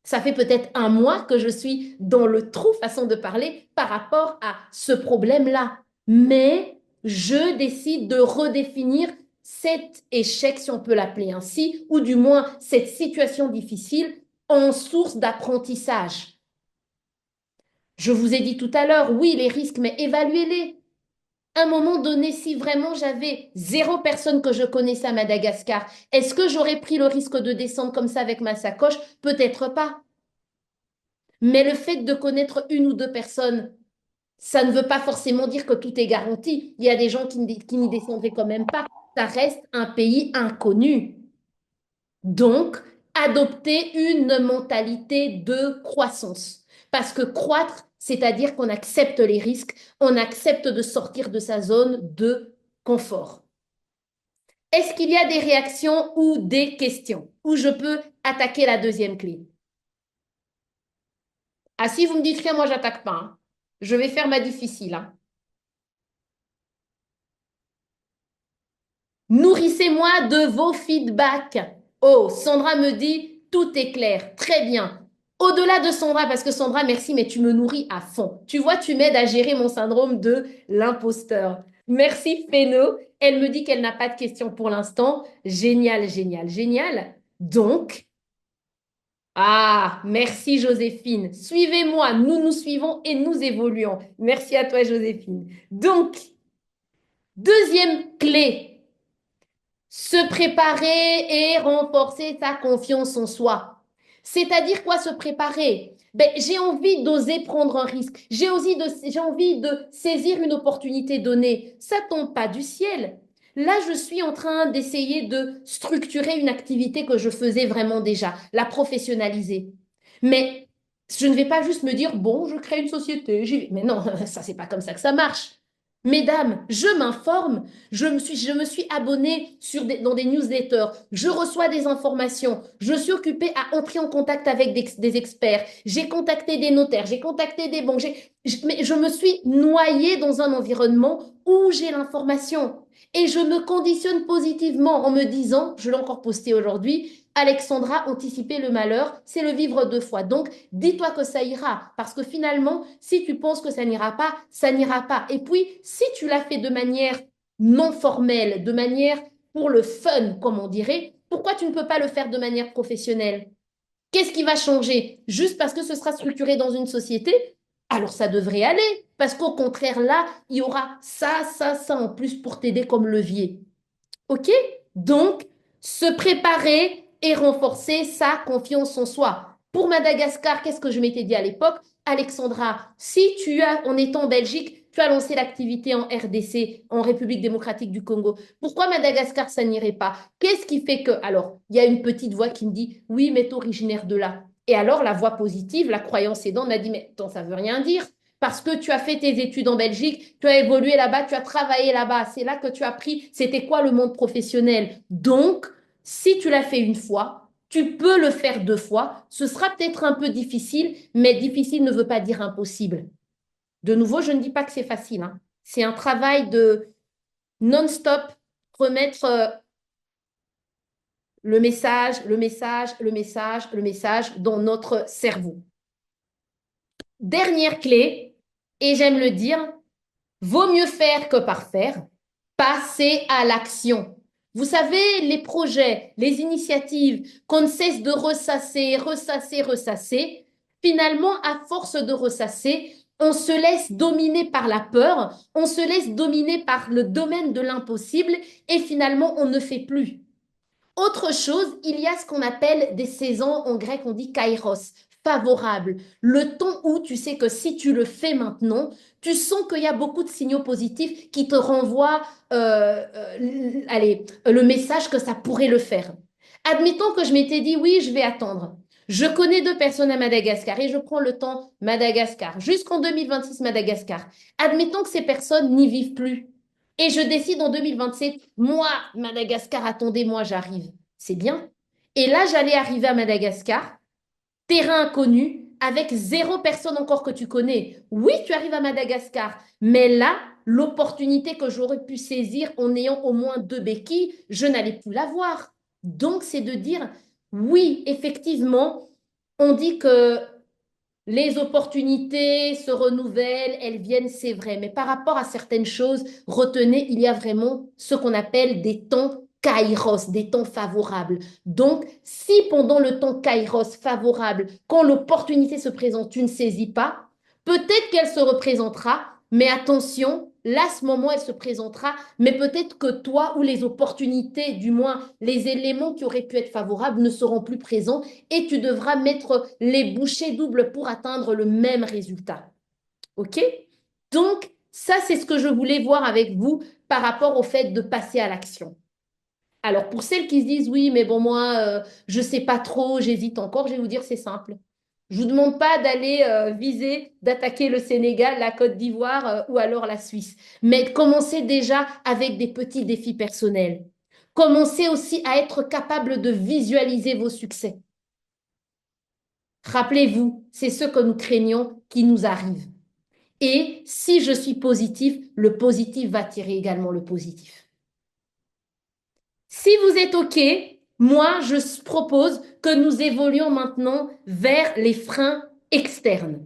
Ça fait peut-être un mois que je suis dans le trou, façon de parler, par rapport à ce problème-là. Mais je décide de redéfinir cet échec, si on peut l'appeler ainsi, ou du moins cette situation difficile en source d'apprentissage. Je vous ai dit tout à l'heure, oui, les risques, mais évaluez-les. À un moment donné, si vraiment j'avais 0 personne que je connaissais à Madagascar, est-ce que j'aurais pris le risque de descendre comme ça avec ma sacoche? Peut-être pas. Mais le fait de connaître 1 ou 2 personnes, ça ne veut pas forcément dire que tout est garanti. Il y a des gens qui n'y descendraient quand même pas. Ça reste un pays inconnu. Donc, adopter une mentalité de croissance. Parce que croître, c'est-à-dire qu'on accepte les risques, on accepte de sortir de sa zone de confort. Est-ce qu'il y a des réactions ou des questions où je peux attaquer la deuxième clé? Ah, si vous me dites rien, moi, j'attaque pas, hein. Je vais faire ma difficile, hein. Nourrissez-moi de vos feedbacks. Oh, Sandra me dit, tout est clair. Très bien. Au-delà de Sandra, parce que Sandra, merci, mais tu me nourris à fond. Tu vois, tu m'aides à gérer mon syndrome de l'imposteur. Merci, Féno. Elle me dit qu'elle n'a pas de questions pour l'instant. Génial, génial, génial. Donc, ah, merci Joséphine. Suivez-moi, nous nous suivons et nous évoluons. Merci à toi, Joséphine. Donc, deuxième clé, se préparer et renforcer sa confiance en soi. C'est-à-dire quoi se préparer? Ben, j'ai envie d'oser prendre un risque. J'ai envie de saisir une opportunité donnée. Ça tombe pas du ciel. Là, je suis en train d'essayer de structurer une activité que je faisais vraiment déjà, la professionnaliser. Mais je ne vais pas juste me dire, bon, je crée une société, j'y vais. Mais non, ça, c'est pas comme ça que ça marche. Mesdames, je m'informe, je me suis abonnée dans des newsletters, je reçois des informations, je suis occupée à entrer en contact avec des experts, j'ai contacté des notaires, j'ai contacté des banques, mais je me suis noyée dans un environnement où j'ai l'information. Et je me conditionne positivement en me disant, je l'ai encore posté aujourd'hui, Alexandra, anticiper le malheur, c'est le vivre 2 fois. Donc, dis-toi que ça ira. Parce que finalement, si tu penses que ça n'ira pas, ça n'ira pas. Et puis, si tu l'as fait de manière non formelle, de manière pour le fun, comme on dirait, pourquoi tu ne peux pas le faire de manière professionnelle? Qu'est-ce qui va changer? Juste parce que ce sera structuré dans une société? alors ça devrait aller. Parce qu'au contraire, là, il y aura ça en plus pour t'aider comme levier. OK? Donc, se préparer et renforcer sa confiance en soi. Pour Madagascar, qu'est-ce que je m'étais dit à l'époque? Alexandra, si tu as, en étant en Belgique, tu as lancé l'activité en RDC, en République démocratique du Congo. Pourquoi Madagascar, ça n'irait pas? Qu'est-ce qui fait que... Alors, il y a une petite voix qui me dit, oui, mais tu es originaire de là. Et alors, la voix positive, la croyance aidante, m'a dit, mais attends, ça veut rien dire. Parce que tu as fait tes études en Belgique, tu as évolué là-bas, tu as travaillé là-bas. C'est là que tu as appris c'était quoi le monde professionnel. Donc, si tu l'as fait une fois, tu peux le faire deux fois. Ce sera peut-être un peu difficile, mais difficile ne veut pas dire impossible. De nouveau, je ne dis pas que c'est facile, hein. C'est un travail de non-stop, remettre le message dans notre cerveau. Dernière clé, et j'aime le dire, vaut mieux faire que parfaire. Passer à l'action. Vous savez, les projets, les initiatives qu'on ne cesse de ressasser, finalement, à force de ressasser, on se laisse dominer par la peur, on se laisse dominer par le domaine de l'impossible et finalement, on ne fait plus. Autre chose, il y a ce qu'on appelle des saisons, en grec on dit kairos, favorable. Le temps où tu sais que si tu le fais maintenant, tu sens qu'il y a beaucoup de signaux positifs qui te renvoient le message que ça pourrait le faire. Admettons que je m'étais dit oui, je vais attendre. Je connais deux personnes à Madagascar et je prends le temps Madagascar, jusqu'en 2026 Madagascar. Admettons que ces personnes n'y vivent plus. Et je décide en 2027, moi, Madagascar, attendez, moi, j'arrive. C'est bien. Et là, j'allais arriver à Madagascar, terrain inconnu, avec zéro personne encore que tu connais. Oui, tu arrives à Madagascar, mais là, l'opportunité que j'aurais pu saisir en ayant au moins deux béquilles, je n'allais plus l'avoir. Donc, c'est de dire, oui, effectivement, on dit que les opportunités se renouvellent, elles viennent, c'est vrai. Mais par rapport à certaines choses, retenez, il y a vraiment ce qu'on appelle des temps kairos, des temps favorables. Donc, si pendant le temps kairos favorable, quand l'opportunité se présente, tu ne saisis pas, peut-être qu'elle se représentera, mais attention, là, à ce moment, elle se présentera, mais peut-être que toi ou les opportunités, du moins les éléments qui auraient pu être favorables, ne seront plus présents et tu devras mettre les bouchées doubles pour atteindre le même résultat. OK? Donc, ça, c'est ce que je voulais voir avec vous par rapport au fait de passer à l'action. Alors, pour celles qui se disent, oui, mais bon, moi, je ne sais pas trop, j'hésite encore, je vais vous dire, c'est simple. Je ne vous demande pas d'aller viser, d'attaquer le Sénégal, la Côte d'Ivoire ou alors la Suisse, mais commencez déjà avec des petits défis personnels. Commencez aussi à être capable de visualiser vos succès. Rappelez-vous, c'est ce que nous craignons qui nous arrive. Et si je suis positif, le positif va tirer également le positif. Si vous êtes OK, moi, je propose que nous évoluions maintenant vers les freins externes.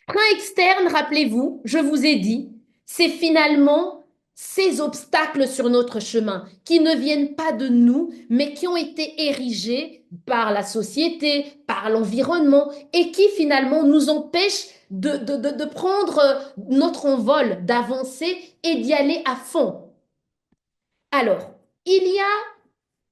Frein externe, rappelez-vous, je vous ai dit, c'est finalement ces obstacles sur notre chemin qui ne viennent pas de nous, mais qui ont été érigés par la société, par l'environnement et qui finalement nous empêchent de prendre notre envol, d'avancer et d'y aller à fond. Alors, il y a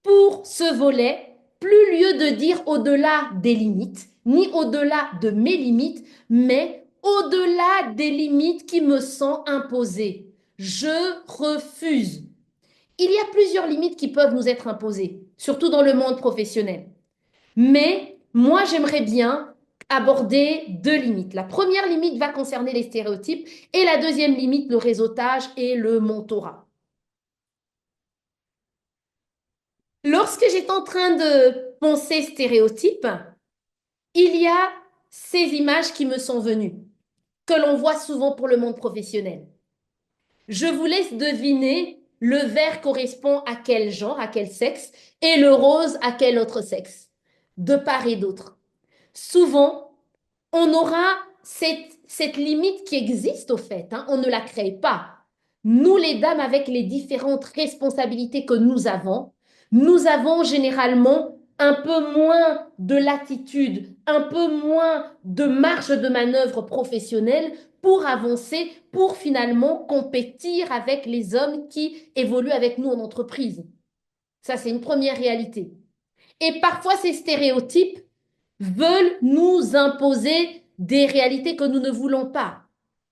pour ce volet plus lieu de dire au-delà des limites, ni au-delà de mes limites, mais au-delà des limites qui me sont imposées. Je refuse. Il y a plusieurs limites qui peuvent nous être imposées, surtout dans le monde professionnel. Mais moi, j'aimerais bien aborder deux limites. La première limite va concerner les stéréotypes et la deuxième limite, le réseautage et le mentorat. Lorsque j'étais en train de penser stéréotypes, il y a ces images qui me sont venues, que l'on voit souvent pour le monde professionnel. Je vous laisse deviner le vert correspond à quel genre, à quel sexe, et le rose à quel autre sexe, de part et d'autre. Souvent, on aura cette limite qui existe au fait, hein, on ne la crée pas. Nous, les dames, avec les différentes responsabilités que nous avons, nous avons généralement un peu moins de latitude, un peu moins de marge de manœuvre professionnelle pour avancer, pour finalement compétir avec les hommes qui évoluent avec nous en entreprise. Ça, c'est une première réalité. Et parfois, ces stéréotypes veulent nous imposer des réalités que nous ne voulons pas.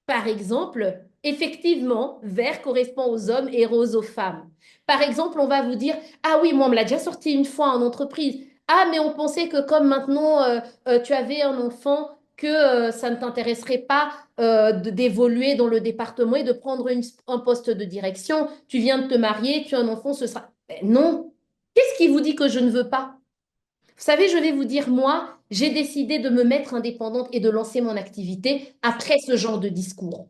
Par exemple, effectivement, vert correspond aux hommes et rose aux femmes. Par exemple, on va vous dire, ah oui, moi, on me l'a déjà sorti une fois en entreprise. Ah, mais on pensait que comme maintenant tu avais un enfant, que ça ne t'intéresserait pas d'évoluer dans le département et de prendre un poste de direction. Tu viens de te marier, tu as un enfant, ce sera... Ben non. Qu'est-ce qui vous dit que je ne veux pas? Vous savez, je vais vous dire, moi, j'ai décidé de me mettre indépendante et de lancer mon activité après ce genre de discours.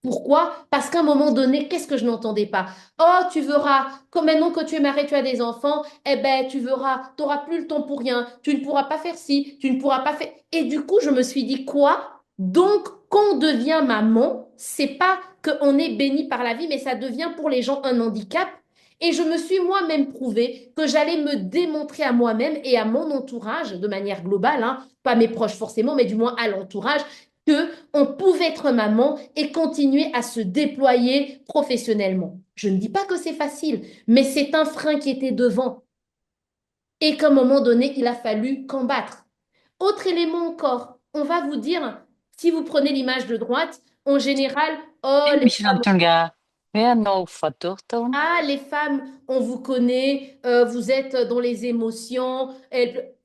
Pourquoi? Parce qu'à un moment donné, qu'est-ce que je n'entendais pas? Oh, tu verras, comme maintenant que tu es marié, tu as des enfants, eh ben, tu verras, tu n'auras plus le temps pour rien, tu ne pourras pas faire ci, tu ne pourras pas faire... Et du coup, je me suis dit, quoi? Donc, quand on devient maman, c'est pas qu'on est béni par la vie, mais ça devient pour les gens un handicap. Et je me suis moi-même prouvé que j'allais me démontrer à moi-même et à mon entourage, de manière globale, hein, pas mes proches forcément, mais du moins à l'entourage, que on pouvait être maman et continuer à se déployer professionnellement. Je ne dis pas que c'est facile, mais c'est un frein qui était devant et qu'à un moment donné, il a fallu combattre. Autre élément encore, on va vous dire, si vous prenez l'image de droite, en général, oh, Hey, les Michel Tunga, wer nog foto toon? ah, les femmes, on vous connaît, vous êtes dans les émotions.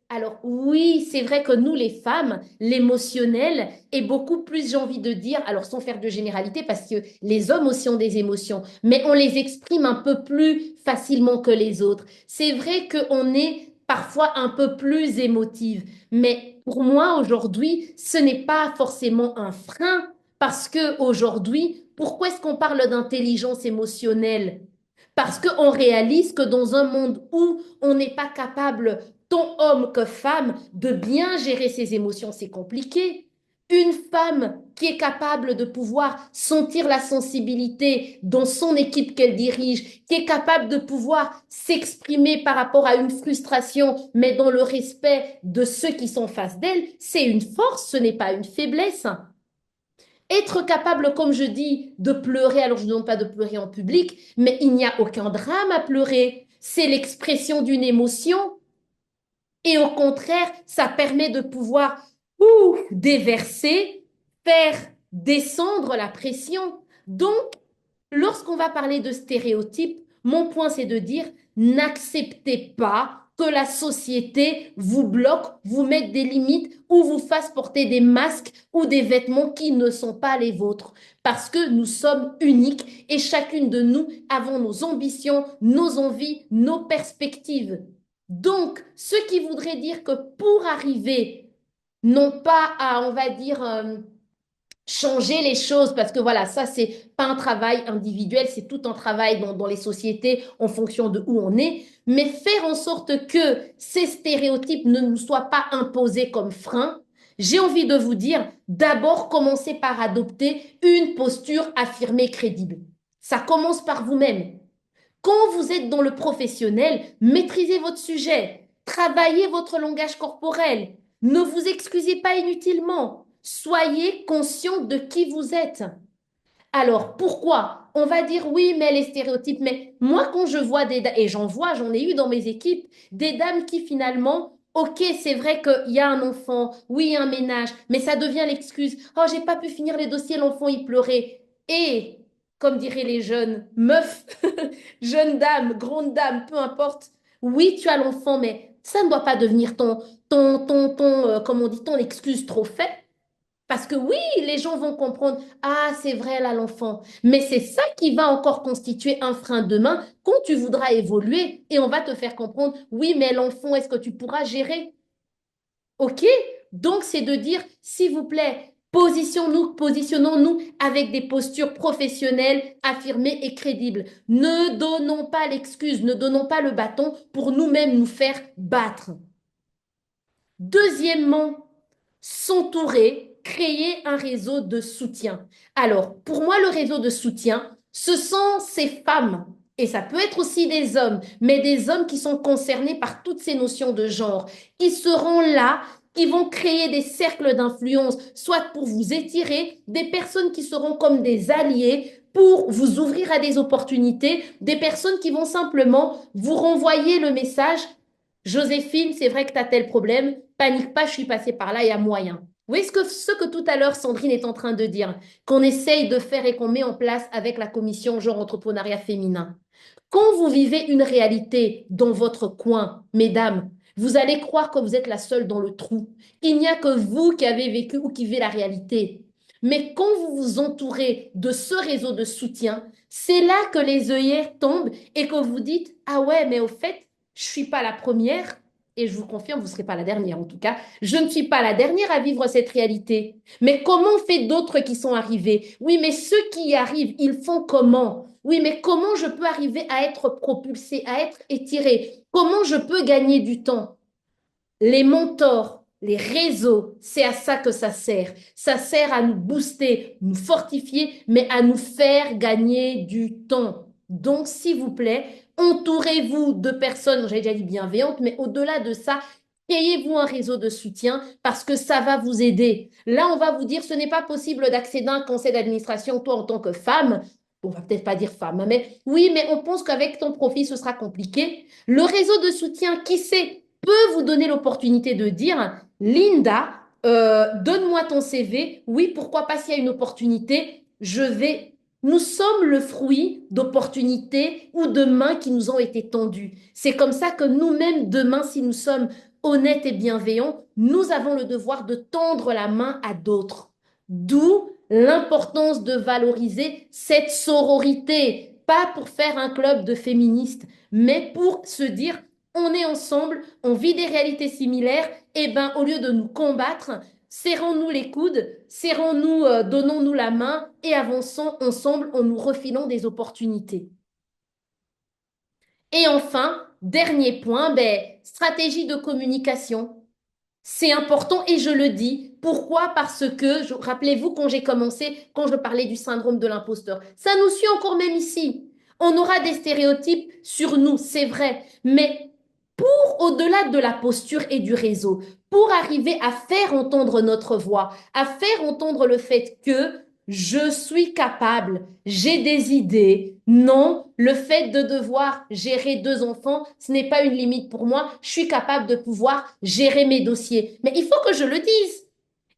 Alors oui, c'est vrai que nous, les femmes, l'émotionnel est beaucoup plus, j'ai envie de dire, alors sans faire de généralité, parce que les hommes aussi ont des émotions, mais on les exprime un peu plus facilement que les autres. C'est vrai qu'on est parfois un peu plus émotive, mais pour moi, aujourd'hui, ce n'est pas forcément un frein, parce que aujourd'hui, pourquoi est-ce qu'on parle d'intelligence émotionnelle? Parce qu'on réalise que dans un monde où on n'est pas capable, tant homme que femme, de bien gérer ses émotions, c'est compliqué. Une femme qui est capable de pouvoir sentir la sensibilité dans son équipe qu'elle dirige, qui est capable de pouvoir s'exprimer par rapport à une frustration, mais dans le respect de ceux qui sont face d'elle, c'est une force, ce n'est pas une faiblesse. Être capable, comme je dis, de pleurer, alors je ne demande pas de pleurer en public, mais il n'y a aucun drame à pleurer. C'est l'expression d'une émotion. Et au contraire, ça permet de pouvoir déverser, faire descendre la pression. Donc, lorsqu'on va parler de stéréotypes, mon point c'est de dire n'acceptez pas que la société vous bloque, vous mette des limites ou vous fasse porter des masques ou des vêtements qui ne sont pas les vôtres. Parce que nous sommes uniques et chacune de nous avons nos ambitions, nos envies, nos perspectives. Donc, ce qui voudrait dire que pour arriver, non pas à, on va dire, changer les choses, parce que voilà, ça, c'est pas un travail individuel, c'est tout un travail dans les sociétés en fonction de où on est, mais faire en sorte que ces stéréotypes ne nous soient pas imposés comme frein. J'ai envie de vous dire, d'abord, commencez par adopter une posture affirmée, crédible. Ça commence par vous-même. Quand vous êtes dans le professionnel, maîtrisez votre sujet, travaillez votre langage corporel, ne vous excusez pas inutilement, soyez conscient de qui vous êtes. Alors, pourquoi? On va dire oui, mais les stéréotypes, mais moi, quand je vois des dames, et j'en vois, j'en ai eu dans mes équipes, des dames qui finalement, ok, c'est vrai qu'il y a un enfant, oui, un ménage, mais ça devient l'excuse. Oh, j'ai pas pu finir les dossiers, l'enfant, il pleurait. Et, comme diraient les jeunes, meuf, jeune dame, grande dame, peu importe, oui, tu as l'enfant, mais ça ne doit pas devenir comme on dit, ton excuse trop faite. Parce que oui, les gens vont comprendre, ah, c'est vrai, là, l'enfant. Mais c'est ça qui va encore constituer un frein demain quand tu voudras évoluer et on va te faire comprendre, oui, mais l'enfant, est-ce que tu pourras gérer? OK? Donc, c'est de dire, s'il vous plaît, positionnons-nous avec des postures professionnelles, affirmées et crédibles. Ne donnons pas l'excuse, ne donnons pas le bâton pour nous-mêmes nous faire battre. Deuxièmement, s'entourer, créer un réseau de soutien. Alors, pour moi, le réseau de soutien, ce sont ces femmes. Et ça peut être aussi des hommes, mais des hommes qui sont concernés par toutes ces notions de genre, qui seront là, qui vont créer des cercles d'influence, soit pour vous étirer, des personnes qui seront comme des alliés pour vous ouvrir à des opportunités, des personnes qui vont simplement vous renvoyer le message, Joséphine, c'est vrai que tu as tel problème, panique pas, je suis passée par là, il y a moyen. Vous voyez ce que tout à l'heure Sandrine est en train de dire, qu'on essaye de faire et qu'on met en place avec la commission genre entrepreneuriat féminin. Quand vous vivez une réalité dans votre coin, mesdames, vous allez croire que vous êtes la seule dans le trou. Il n'y a que vous qui avez vécu ou qui vivez la réalité. Mais quand vous vous entourez de ce réseau de soutien, c'est là que les œillères tombent et que vous dites, ah ouais, mais au fait, je ne suis pas la première. Et je vous confirme, vous ne serez pas la dernière en tout cas. Je ne suis pas la dernière à vivre cette réalité. Mais comment fait d'autres qui sont arrivés? Oui, mais ceux qui y arrivent, ils font comment? Oui, mais comment je peux arriver à être propulsé, à être étiré? Comment je peux gagner du temps? Les mentors, les réseaux, c'est à ça que ça sert. Ça sert à nous booster, nous fortifier, mais à nous faire gagner du temps. Donc, s'il vous plaît, entourez-vous de personnes, j'ai déjà dit bienveillantes, mais au-delà de ça, créez-vous un réseau de soutien parce que ça va vous aider. Là, on va vous dire, ce n'est pas possible d'accéder à un conseil d'administration, toi, en tant que femme. On va peut-être pas dire femme, hein, mais oui, mais on pense qu'avec ton profil, ce sera compliqué. Le réseau de soutien, qui sait, peut vous donner l'opportunité de dire, Linda, donne-moi ton CV. Oui, pourquoi pas s'il y a une opportunité, je vais. Nous sommes le fruit d'opportunités ou de mains qui nous ont été tendues. C'est comme ça que nous-mêmes, demain, si nous sommes honnêtes et bienveillants, nous avons le devoir de tendre la main à d'autres. D'où l'importance de valoriser cette sororité, pas pour faire un club de féministes, mais pour se dire, on est ensemble, on vit des réalités similaires, et ben au lieu de nous combattre, serrons-nous les coudes, serrons-nous, donnons-nous la main et avançons ensemble en nous refilant des opportunités. Et enfin, dernier point, ben, stratégie de communication. C'est important et je le dis. Pourquoi? Parce que, rappelez-vous quand j'ai commencé, quand je parlais du syndrome de l'imposteur, ça nous suit encore même ici. On aura des stéréotypes sur nous, c'est vrai, mais pour au-delà de la posture et du réseau, pour arriver à faire entendre notre voix, à faire entendre le fait que je suis capable, j'ai des idées. Non, le fait de devoir gérer deux enfants, ce n'est pas une limite pour moi. Je suis capable de pouvoir gérer mes dossiers. Mais il faut que je le dise.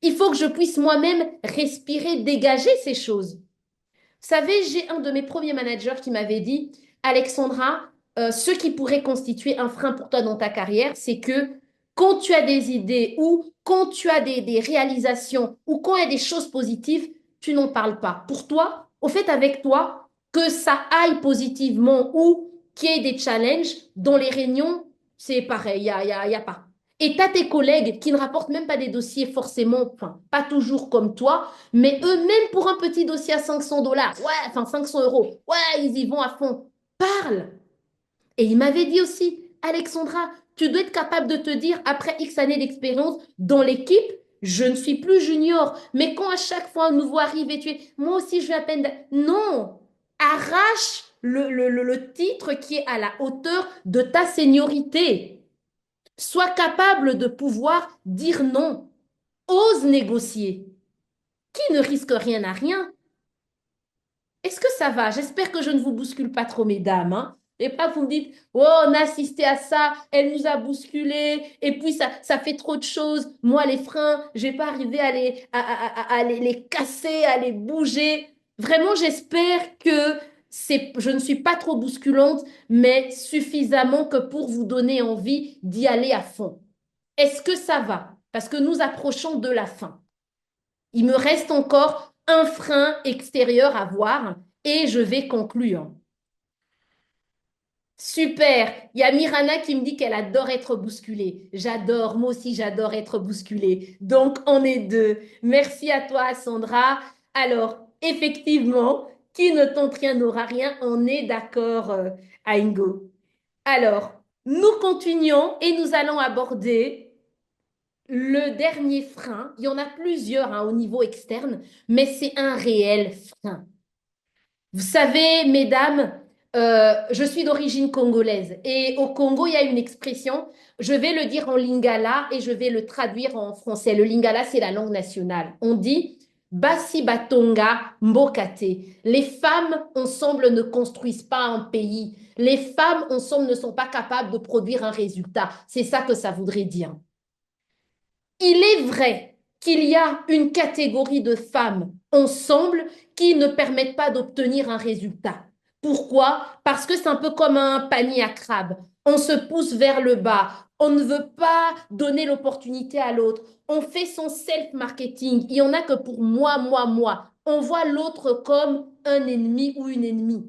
Il faut que je puisse moi-même respirer, dégager ces choses. Vous savez, j'ai un de mes premiers managers qui m'avait dit, Alexandra, ce qui pourrait constituer un frein pour toi dans ta carrière, c'est que quand tu as des idées ou quand tu as des réalisations ou quand il y a des choses positives, tu n'en parles pas. Pour toi, au fait, avec toi, que ça aille positivement ou qu'il y ait des challenges, dans les réunions, c'est pareil, y a pas. Et tu as tes collègues qui ne rapportent même pas des dossiers forcément, enfin, pas toujours comme toi, mais eux-mêmes, pour un petit dossier à 500 dollars, ouais, enfin 500 euros, ouais, ils y vont à fond. Parle. Et il m'avait dit aussi, Alexandra, tu dois être capable de te dire, après X années d'expérience dans l'équipe, je ne suis plus junior. Mais quand à chaque fois un nouveau arrive et tu es, moi aussi je vais à peine. Non, arrache le titre qui est à la hauteur de ta seniorité. Sois capable de pouvoir dire non. Ose négocier. Qui ne risque rien à rien. Est-ce que ça va? J'espère que je ne vous bouscule pas trop, mesdames, hein. Et pas vous me dites, oh, on a assisté à ça, elle nous a bousculé, et puis ça fait trop de choses. Moi, les freins, je vais pas arriver à les casser, à les bouger. Vraiment, j'espère que je ne suis pas trop bousculante, mais suffisamment que pour vous donner envie d'y aller à fond. Est-ce que ça va? Parce que nous approchons de la fin. Il me reste encore un frein extérieur à voir et je vais conclure. Super. Il y a Mirana qui me dit qu'elle adore être bousculée. J'adore, moi aussi j'adore être bousculée. Donc on est deux. Merci à toi Sandra. Alors, effectivement, qui ne tente rien n'aura rien. On est d'accord, Aingo. Alors, nous continuons et nous allons aborder le dernier frein. Il y en a plusieurs hein, au niveau externe, mais c'est un réel frein. Vous savez, mesdames, Je suis d'origine congolaise et au Congo, il y a une expression, je vais le dire en lingala et je vais le traduire en français. Le lingala, c'est la langue nationale. On dit Basi Batonga Mbokate. Les femmes ensemble ne construisent pas un pays. Les femmes ensemble ne sont pas capables de produire un résultat. C'est ça que ça voudrait dire. Il est vrai qu'il y a une catégorie de femmes ensemble qui ne permettent pas d'obtenir un résultat. Pourquoi? Parce que c'est un peu comme un panier à crabes. On se pousse vers le bas. On ne veut pas donner l'opportunité à l'autre. On fait son self-marketing. Il n'y en a que pour moi, moi, moi. On voit l'autre comme un ennemi ou une ennemie.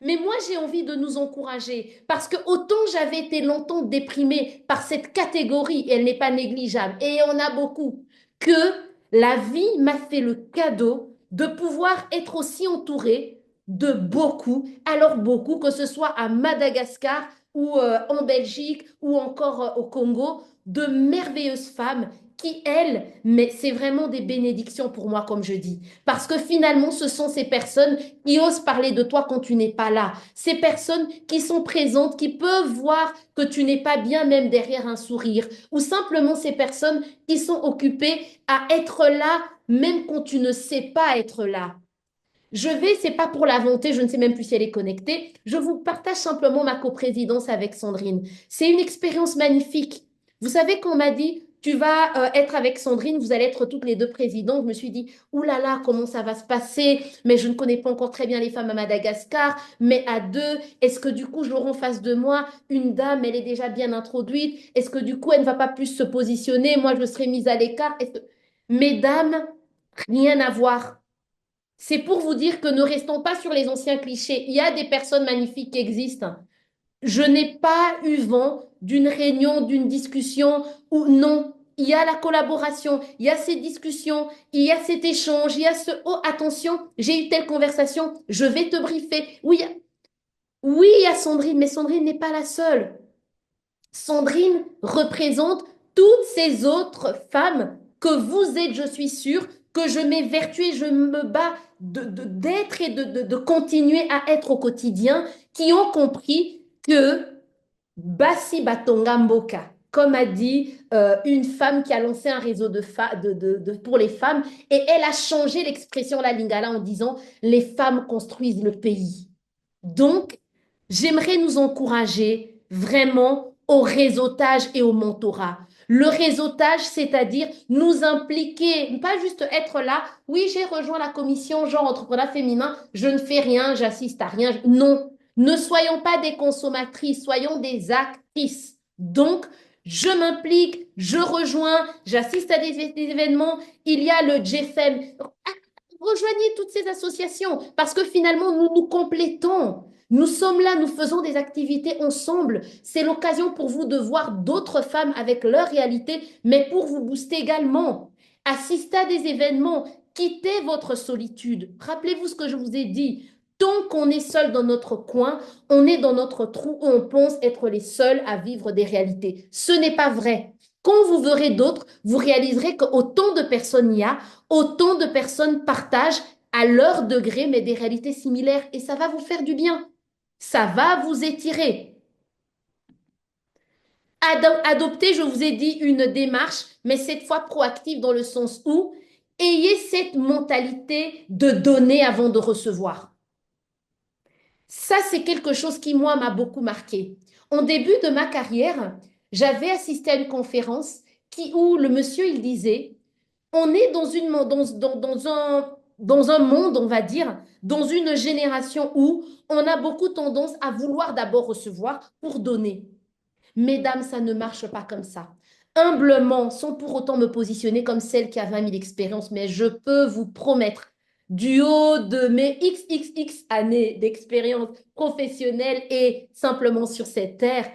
Mais moi, j'ai envie de nous encourager parce que autant j'avais été longtemps déprimée par cette catégorie, et elle n'est pas négligeable, et on a beaucoup, que la vie m'a fait le cadeau de pouvoir être aussi entourée de beaucoup, alors beaucoup, que ce soit à Madagascar ou en Belgique ou encore au Congo, de merveilleuses femmes qui, elles, mais c'est vraiment des bénédictions pour moi, comme je dis. Parce que finalement, ce sont ces personnes qui osent parler de toi quand tu n'es pas là. Ces personnes qui sont présentes, qui peuvent voir que tu n'es pas bien même derrière un sourire. Ou simplement ces personnes qui sont occupées à être là même quand tu ne sais pas être là. Je vais, c'est pas pour la vanter, je ne sais même plus si elle est connectée. Je vous partage simplement ma coprésidence avec Sandrine. C'est une expérience magnifique. Vous savez qu'on m'a dit, tu vas être avec Sandrine, vous allez être toutes les deux présidentes. Je me suis dit, oulala, là là, comment ça va se passer? Mais je ne connais pas encore très bien les femmes à Madagascar. Mais à deux, est-ce que du coup, j'aurai en face de moi une dame, elle est déjà bien introduite? Est-ce que du coup, elle ne va pas plus se positionner? Moi, je serai mise à l'écart. Mesdames, rien à voir. C'est pour vous dire que ne restons pas sur les anciens clichés. Il y a des personnes magnifiques qui existent. Je n'ai pas eu vent d'une réunion, d'une discussion où non. Il y a la collaboration, il y a ces discussions, il y a cet échange, il y a ce oh attention, j'ai eu telle conversation, je vais te briefer. Oui, oui, il y a Sandrine, mais Sandrine n'est pas la seule. Sandrine représente toutes ces autres femmes que vous êtes, je suis sûre, que je m'évertue et je me bats d'être et de continuer à être au quotidien, qui ont compris que Basi Batonga Mboka, comme a dit une femme qui a lancé un réseau pour les femmes, et elle a changé l'expression la lingala en disant les femmes construisent le pays. Donc, j'aimerais nous encourager vraiment au réseautage et au mentorat. Le réseautage, c'est-à-dire nous impliquer, pas juste être là, oui, j'ai rejoint la commission genre entrepreneur féminin, je ne fais rien, j'assiste à rien. Non, ne soyons pas des consommatrices, soyons des actrices. Donc, je m'implique, je rejoins, j'assiste à des événements. Il y a le GFM. Rejoignez toutes ces associations parce que finalement, nous nous complétons. Nous sommes là, nous faisons des activités ensemble. C'est l'occasion pour vous de voir d'autres femmes avec leur réalité, mais pour vous booster également. Assistez à des événements, quittez votre solitude. Rappelez-vous ce que je vous ai dit. Tant qu'on est seul dans notre coin, on est dans notre trou où on pense être les seuls à vivre des réalités. Ce n'est pas vrai. Quand vous verrez d'autres, vous réaliserez qu'autant de personnes il y a, autant de personnes partagent à leur degré, mais des réalités similaires. Et ça va vous faire du bien. Ça va vous étirer. Adopter, je vous ai dit, une démarche, mais cette fois proactive dans le sens où ayez cette mentalité de donner avant de recevoir. Ça, c'est quelque chose qui, moi, m'a beaucoup marqué. En début de ma carrière, j'avais assisté à une conférence où le monsieur, il disait, on est dans un monde, on va dire, dans une génération où on a beaucoup tendance à vouloir d'abord recevoir pour donner. Mesdames, ça ne marche pas comme ça. Humblement, sans pour autant me positionner comme celle qui a 20 000 expériences, mais je peux vous promettre, du haut de mes XXX années d'expérience professionnelle et simplement sur cette terre,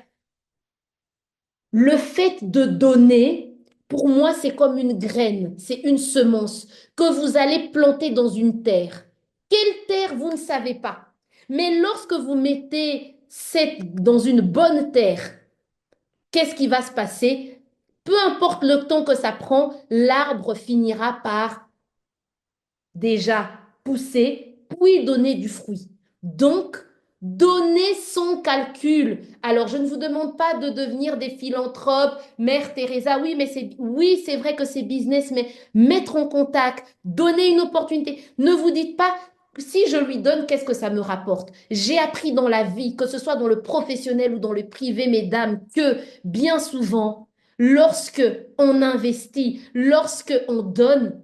le fait de donner, pour moi, c'est comme une graine, c'est une semence que vous allez planter dans une terre. Quelle terre, vous ne savez pas. Mais lorsque vous mettez dans une bonne terre, qu'est-ce qui va se passer? Peu importe le temps que ça prend, l'arbre finira par déjà pousser, puis donner du fruit. Donc, donnez son calcul. Alors, je ne vous demande pas de devenir des philanthropes, Mère Teresa. Oui, c'est vrai que c'est business, mais mettre en contact, donner une opportunité. Ne vous dites pas, si je lui donne, qu'est-ce que ça me rapporte? J'ai appris dans la vie, que ce soit dans le professionnel ou dans le privé, mesdames, que bien souvent, lorsque on investit, lorsque on donne,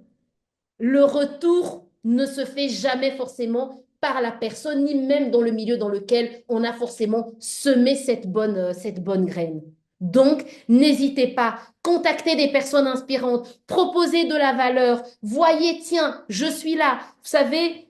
le retour ne se fait jamais forcément par la personne, ni même dans le milieu dans lequel on a forcément semé cette bonne graine. Donc, n'hésitez pas, contactez des personnes inspirantes, proposez de la valeur, voyez, tiens, je suis là. Vous savez,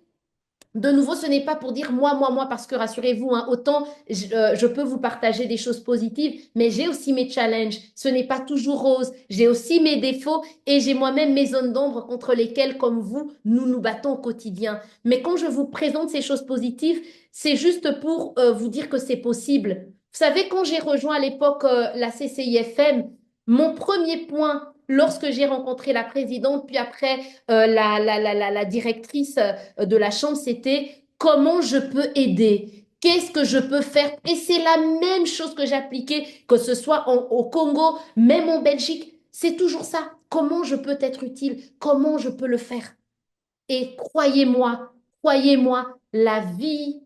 de nouveau, ce n'est pas pour dire moi, parce que rassurez-vous, hein, autant je peux vous partager des choses positives, mais j'ai aussi mes challenges. Ce n'est pas toujours rose. J'ai aussi mes défauts et j'ai moi-même mes zones d'ombre contre lesquelles, comme vous, nous nous battons au quotidien. Mais quand je vous présente ces choses positives, c'est juste pour vous dire que c'est possible. Vous savez, quand j'ai rejoint à l'époque la CCIFM, mon premier point, lorsque j'ai rencontré la présidente, puis après la directrice de la chambre, c'était comment je peux aider, qu'est-ce que je peux faire. Et c'est la même chose que j'appliquais, que ce soit au Congo, même en Belgique. C'est toujours ça. Comment je peux être utile? Comment je peux le faire? Et croyez-moi, la vie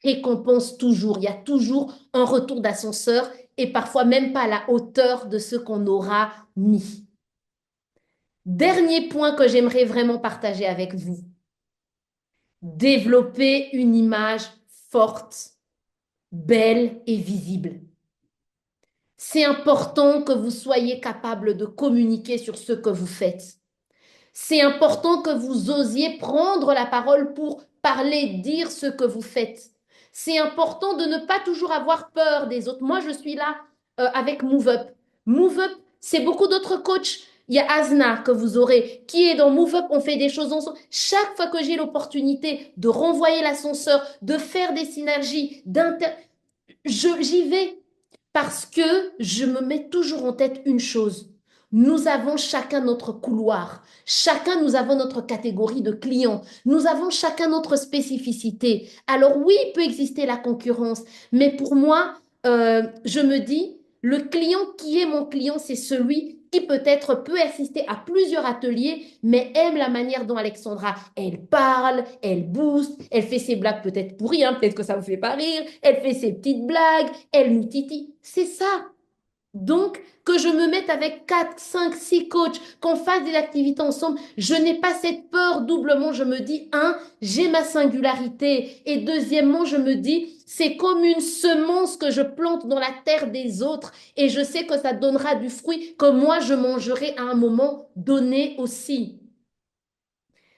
récompense toujours. Il y a toujours un retour d'ascenseur et parfois même pas à la hauteur de ce qu'on aura mis. Dernier point que j'aimerais vraiment partager avec vous. Développer une image forte, belle et visible. C'est important que vous soyez capable de communiquer sur ce que vous faites. C'est important que vous osiez prendre la parole pour parler, dire ce que vous faites. C'est important de ne pas toujours avoir peur des autres. Moi, je suis là avec Move Up. Move Up, c'est beaucoup d'autres coachs. Il y a Asna que vous aurez, qui est dans Move Up, on fait des choses ensemble. Chaque fois que j'ai l'opportunité de renvoyer l'ascenseur, de faire des synergies, j'y vais parce que je me mets toujours en tête une chose. Nous avons chacun notre couloir. Chacun, nous avons notre catégorie de clients. Nous avons chacun notre spécificité. Alors oui, il peut exister la concurrence, mais pour moi, je me dis, le client qui est mon client, c'est celui qui peut-être peut assister à plusieurs ateliers, mais aime la manière dont Alexandra, elle parle, elle booste, elle fait ses blagues peut-être pourries, hein, peut-être que ça ne vous fait pas rire, elle fait ses petites blagues, elle nous titille. C'est ça. Donc, que je me mette avec 4, 5, 6 coachs, qu'on fasse des activités ensemble, je n'ai pas cette peur doublement. Je me dis, un, j'ai ma singularité. Et deuxièmement, je me dis, c'est comme une semence que je plante dans la terre des autres. Et je sais que ça donnera du fruit que moi, je mangerai à un moment donné aussi.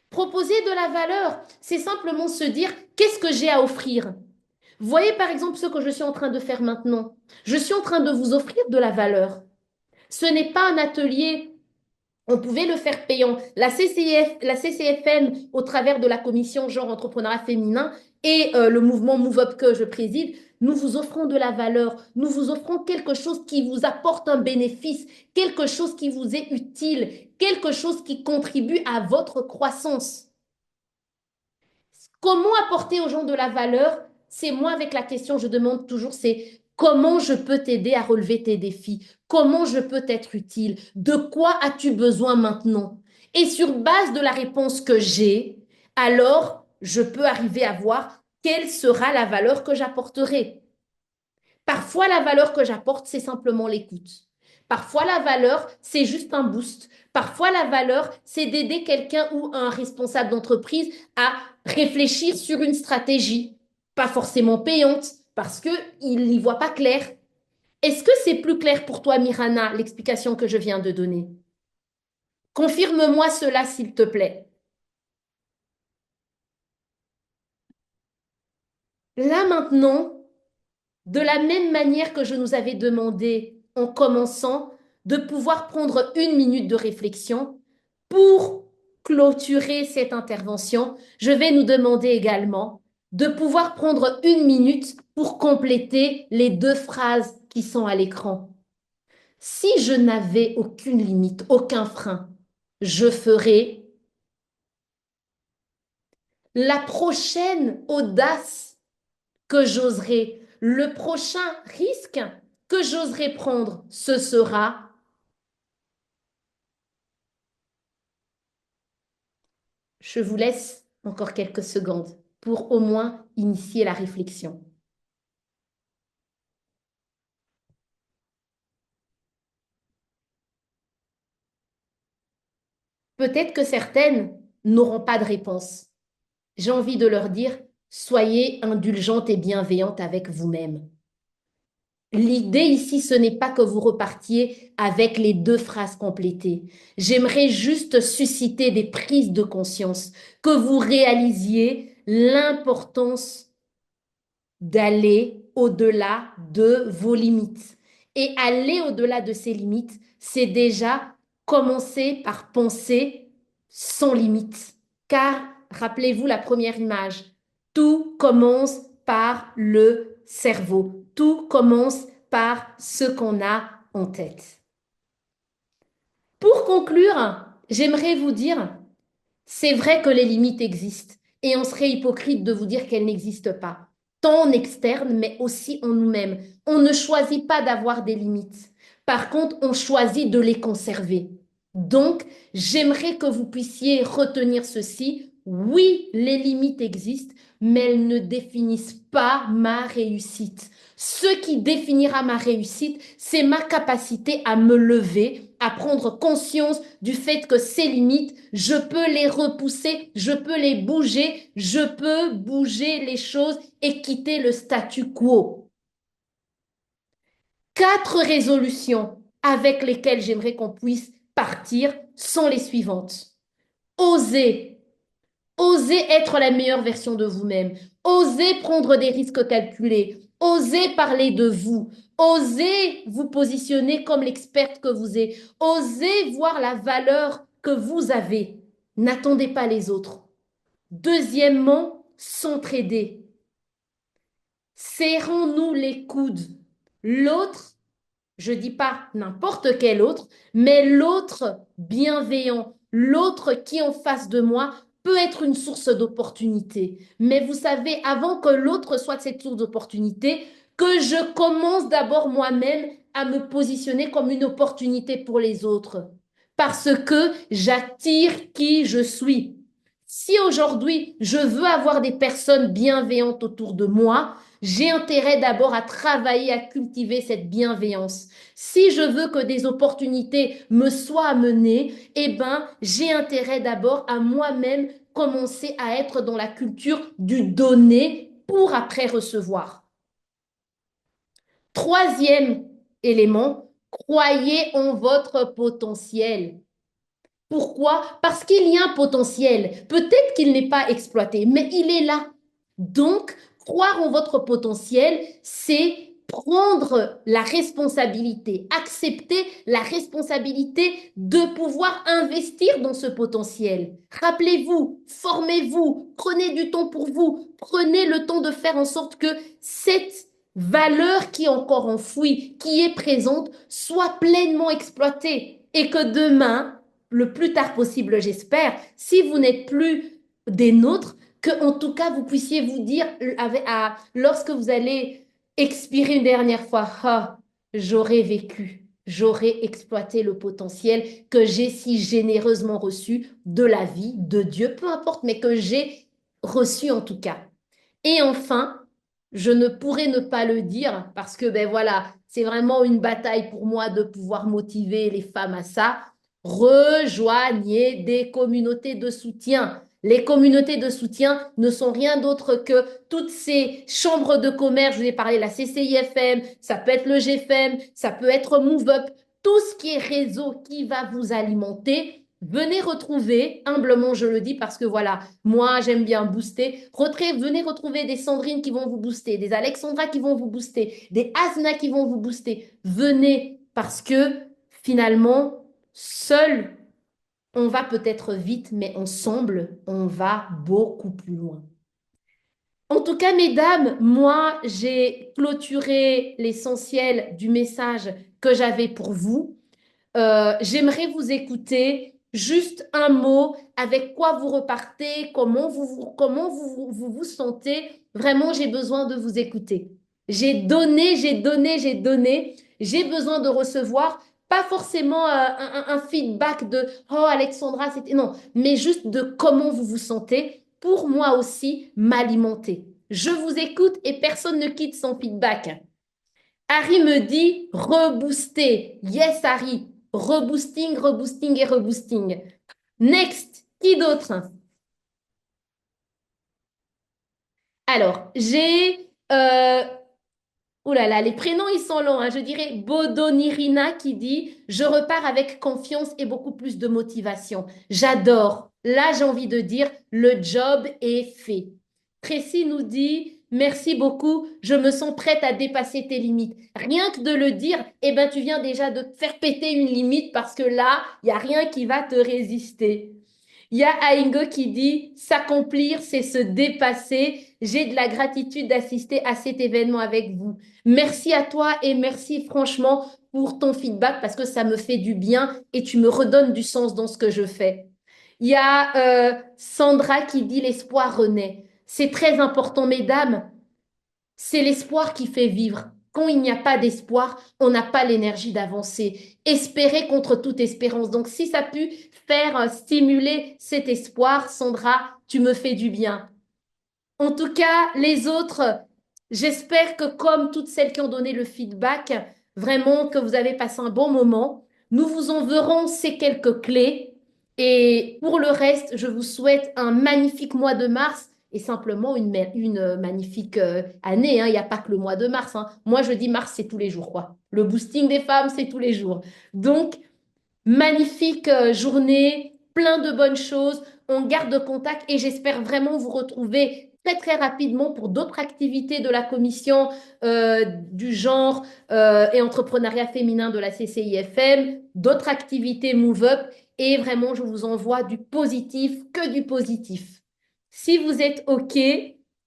Proposer de la valeur, c'est simplement se dire, qu'est-ce que j'ai à offrir? Voyez par exemple ce que je suis en train de faire maintenant. Je suis en train de vous offrir de la valeur. Ce n'est pas un atelier, on pouvait le faire payant. La CCFM, au travers de la commission genre entrepreneuriat féminin et le mouvement Move Up que je préside, nous vous offrons de la valeur, nous vous offrons quelque chose qui vous apporte un bénéfice, quelque chose qui vous est utile, quelque chose qui contribue à votre croissance. Comment apporter aux gens de la valeur? C'est moi avec la question, je demande toujours, c'est comment je peux t'aider à relever tes défis? Comment je peux t'être utile? De quoi as-tu besoin maintenant? Et sur base de la réponse que j'ai, alors je peux arriver à voir quelle sera la valeur que j'apporterai. Parfois, la valeur que j'apporte, c'est simplement l'écoute. Parfois, la valeur, c'est juste un boost. Parfois, la valeur, c'est d'aider quelqu'un ou un responsable d'entreprise à réfléchir sur une stratégie, pas forcément payante, parce qu'il n'y voit pas clair. Est-ce que c'est plus clair pour toi, Mirana, l'explication que je viens de donner? Confirme-moi cela, s'il te plaît. Là maintenant, de la même manière que je nous avais demandé en commençant de pouvoir prendre une minute de réflexion pour clôturer cette intervention, je vais nous demander également de pouvoir prendre une minute pour compléter les deux phrases qui sont à l'écran. Si je n'avais aucune limite, aucun frein, je ferais la prochaine audace que j'oserai, le prochain risque que j'oserai prendre, ce sera, je vous laisse encore quelques secondes pour au moins initier la réflexion. Peut-être que certaines n'auront pas de réponse. J'ai envie de leur dire, soyez indulgente et bienveillante avec vous-même. L'idée ici, ce n'est pas que vous repartiez avec les deux phrases complétées. J'aimerais juste susciter des prises de conscience, que vous réalisiez l'importance d'aller au-delà de vos limites. Et aller au-delà de ces limites, c'est déjà commencer par penser sans limite. Car, rappelez-vous la première image, tout commence par le cerveau. Tout commence par ce qu'on a en tête. Pour conclure, j'aimerais vous dire, c'est vrai que les limites existent et on serait hypocrite de vous dire qu'elles n'existent pas, tant en externe, mais aussi en nous-mêmes. On ne choisit pas d'avoir des limites. Par contre, on choisit de les conserver. Donc, j'aimerais que vous puissiez retenir ceci. Oui, les limites existent, mais elles ne définissent pas ma réussite. Ce qui définira ma réussite, c'est ma capacité à me lever, à prendre conscience du fait que ces limites, je peux les repousser, je peux les bouger, je peux bouger les choses et quitter le statu quo. 4 résolutions avec lesquelles j'aimerais qu'on puisse partir sont les suivantes. Osez. Osez être la meilleure version de vous-même. Osez prendre des risques calculés. Osez parler de vous. Osez vous positionner comme l'experte que vous êtes. Osez voir la valeur que vous avez. N'attendez pas les autres. Deuxièmement, s'entraider. Serrons-nous les coudes. L'autre, je ne dis pas n'importe quel autre, mais l'autre bienveillant, l'autre qui est en face de moi peut être une source d'opportunité. Mais vous savez, avant que l'autre soit cette source d'opportunité, que je commence d'abord moi-même à me positionner comme une opportunité pour les autres. Parce que j'attire qui je suis. Si aujourd'hui, je veux avoir des personnes bienveillantes autour de moi, j'ai intérêt d'abord à travailler, à cultiver cette bienveillance. Si je veux que des opportunités me soient amenées, eh ben, j'ai intérêt d'abord à moi-même commencer à être dans la culture du donner pour après recevoir. Troisième élément, croyez en votre potentiel. Pourquoi? Parce qu'il y a un potentiel. Peut-être qu'il n'est pas exploité, mais il est là. Donc, croire en votre potentiel, c'est prendre la responsabilité, accepter la responsabilité de pouvoir investir dans ce potentiel. Rappelez-vous, formez-vous, prenez du temps pour vous, prenez le temps de faire en sorte que cette valeur qui est encore enfouie, qui est présente, soit pleinement exploitée et que demain, le plus tard possible, j'espère, si vous n'êtes plus des nôtres, que en tout cas vous puissiez vous dire lorsque vous allez expirer une dernière fois, ah, j'aurais vécu, j'aurais exploité le potentiel que j'ai si généreusement reçu de la vie, de Dieu, peu importe, mais que j'ai reçu en tout cas. Et enfin, je ne pourrais ne pas le dire parce que ben voilà, c'est vraiment une bataille pour moi de pouvoir motiver les femmes à ça. Rejoignez des communautés de soutien. Les communautés de soutien ne sont rien d'autre que toutes ces chambres de commerce. Je vous ai parlé de la CCIFM, ça peut être le GFM, ça peut être MoveUp, tout ce qui est réseau qui va vous alimenter. Venez retrouver, humblement je le dis parce que voilà, moi j'aime bien booster. Venez retrouver des Sandrine qui vont vous booster, des Alexandra qui vont vous booster, des Asna qui vont vous booster. Venez parce que finalement, seul, on va peut-être vite, mais ensemble, on va beaucoup plus loin. En tout cas, mesdames, moi, j'ai clôturé l'essentiel du message que j'avais pour vous. J'aimerais vous écouter. Juste un mot, avec quoi vous repartez, comment vous sentez. Vraiment, j'ai besoin de vous écouter. J'ai donné, j'ai donné, j'ai donné. J'ai besoin de recevoir, pas forcément un feedback de Oh, Alexandra, c'était. Non, mais juste de comment vous vous sentez pour moi aussi m'alimenter. Je vous écoute et personne ne quitte son feedback. Harry me dit rebooster. Yes, Harry. Reboosting, reboosting et reboosting. Next. Qui d'autre? Alors, j'ai ouh là là, les prénoms, ils sont longs, hein. Je dirais Bodonirina qui dit, je repars avec confiance et beaucoup plus de motivation. J'adore. Là, j'ai envie de dire, le job est fait. Tracy nous dit, merci beaucoup, je me sens prête à dépasser tes limites. Rien que de le dire, eh ben, tu viens déjà de te faire péter une limite parce que là, il n'y a rien qui va te résister. Il y a Aingo qui dit s'accomplir, c'est se dépasser. J'ai de la gratitude d'assister à cet événement avec vous. Merci à toi et merci franchement pour ton feedback parce que ça me fait du bien et tu me redonnes du sens dans ce que je fais. Il y a Sandra qui dit l'espoir renaît. C'est très important, mesdames. C'est l'espoir qui fait vivre. Quand il n'y a pas d'espoir, on n'a pas l'énergie d'avancer. Espérer contre toute espérance. Donc, si ça a pu faire stimuler cet espoir, Sandra, tu me fais du bien. En tout cas, les autres, j'espère que comme toutes celles qui ont donné le feedback, vraiment que vous avez passé un bon moment. Nous vous enverrons ces quelques clés. Et pour le reste, je vous souhaite un magnifique mois de mars et simplement une magnifique année, hein. Il n'y a pas que le mois de mars, hein. Moi, je dis mars, c'est tous les jours, quoi. Le boosting des femmes, c'est tous les jours. Donc, magnifique journée, plein de bonnes choses. On garde contact et j'espère vraiment vous retrouver très très rapidement pour d'autres activités de la commission du genre et entrepreneuriat féminin de la CCIFM, d'autres activités Move Up et vraiment je vous envoie du positif, que du positif. Si vous êtes OK,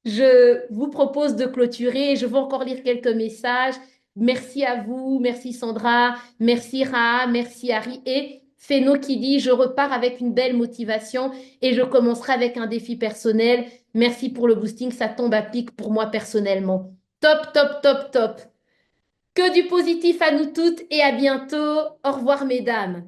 je vous propose de clôturer. Je vais encore lire quelques messages. Merci à vous, merci Sandra, merci Ra, merci Harry et Feno qui dit je repars avec une belle motivation et je commencerai avec un défi personnel. Merci pour le boosting, ça tombe à pic pour moi personnellement. Top, top, top, top. Que du positif à nous toutes et à bientôt. Au revoir mesdames.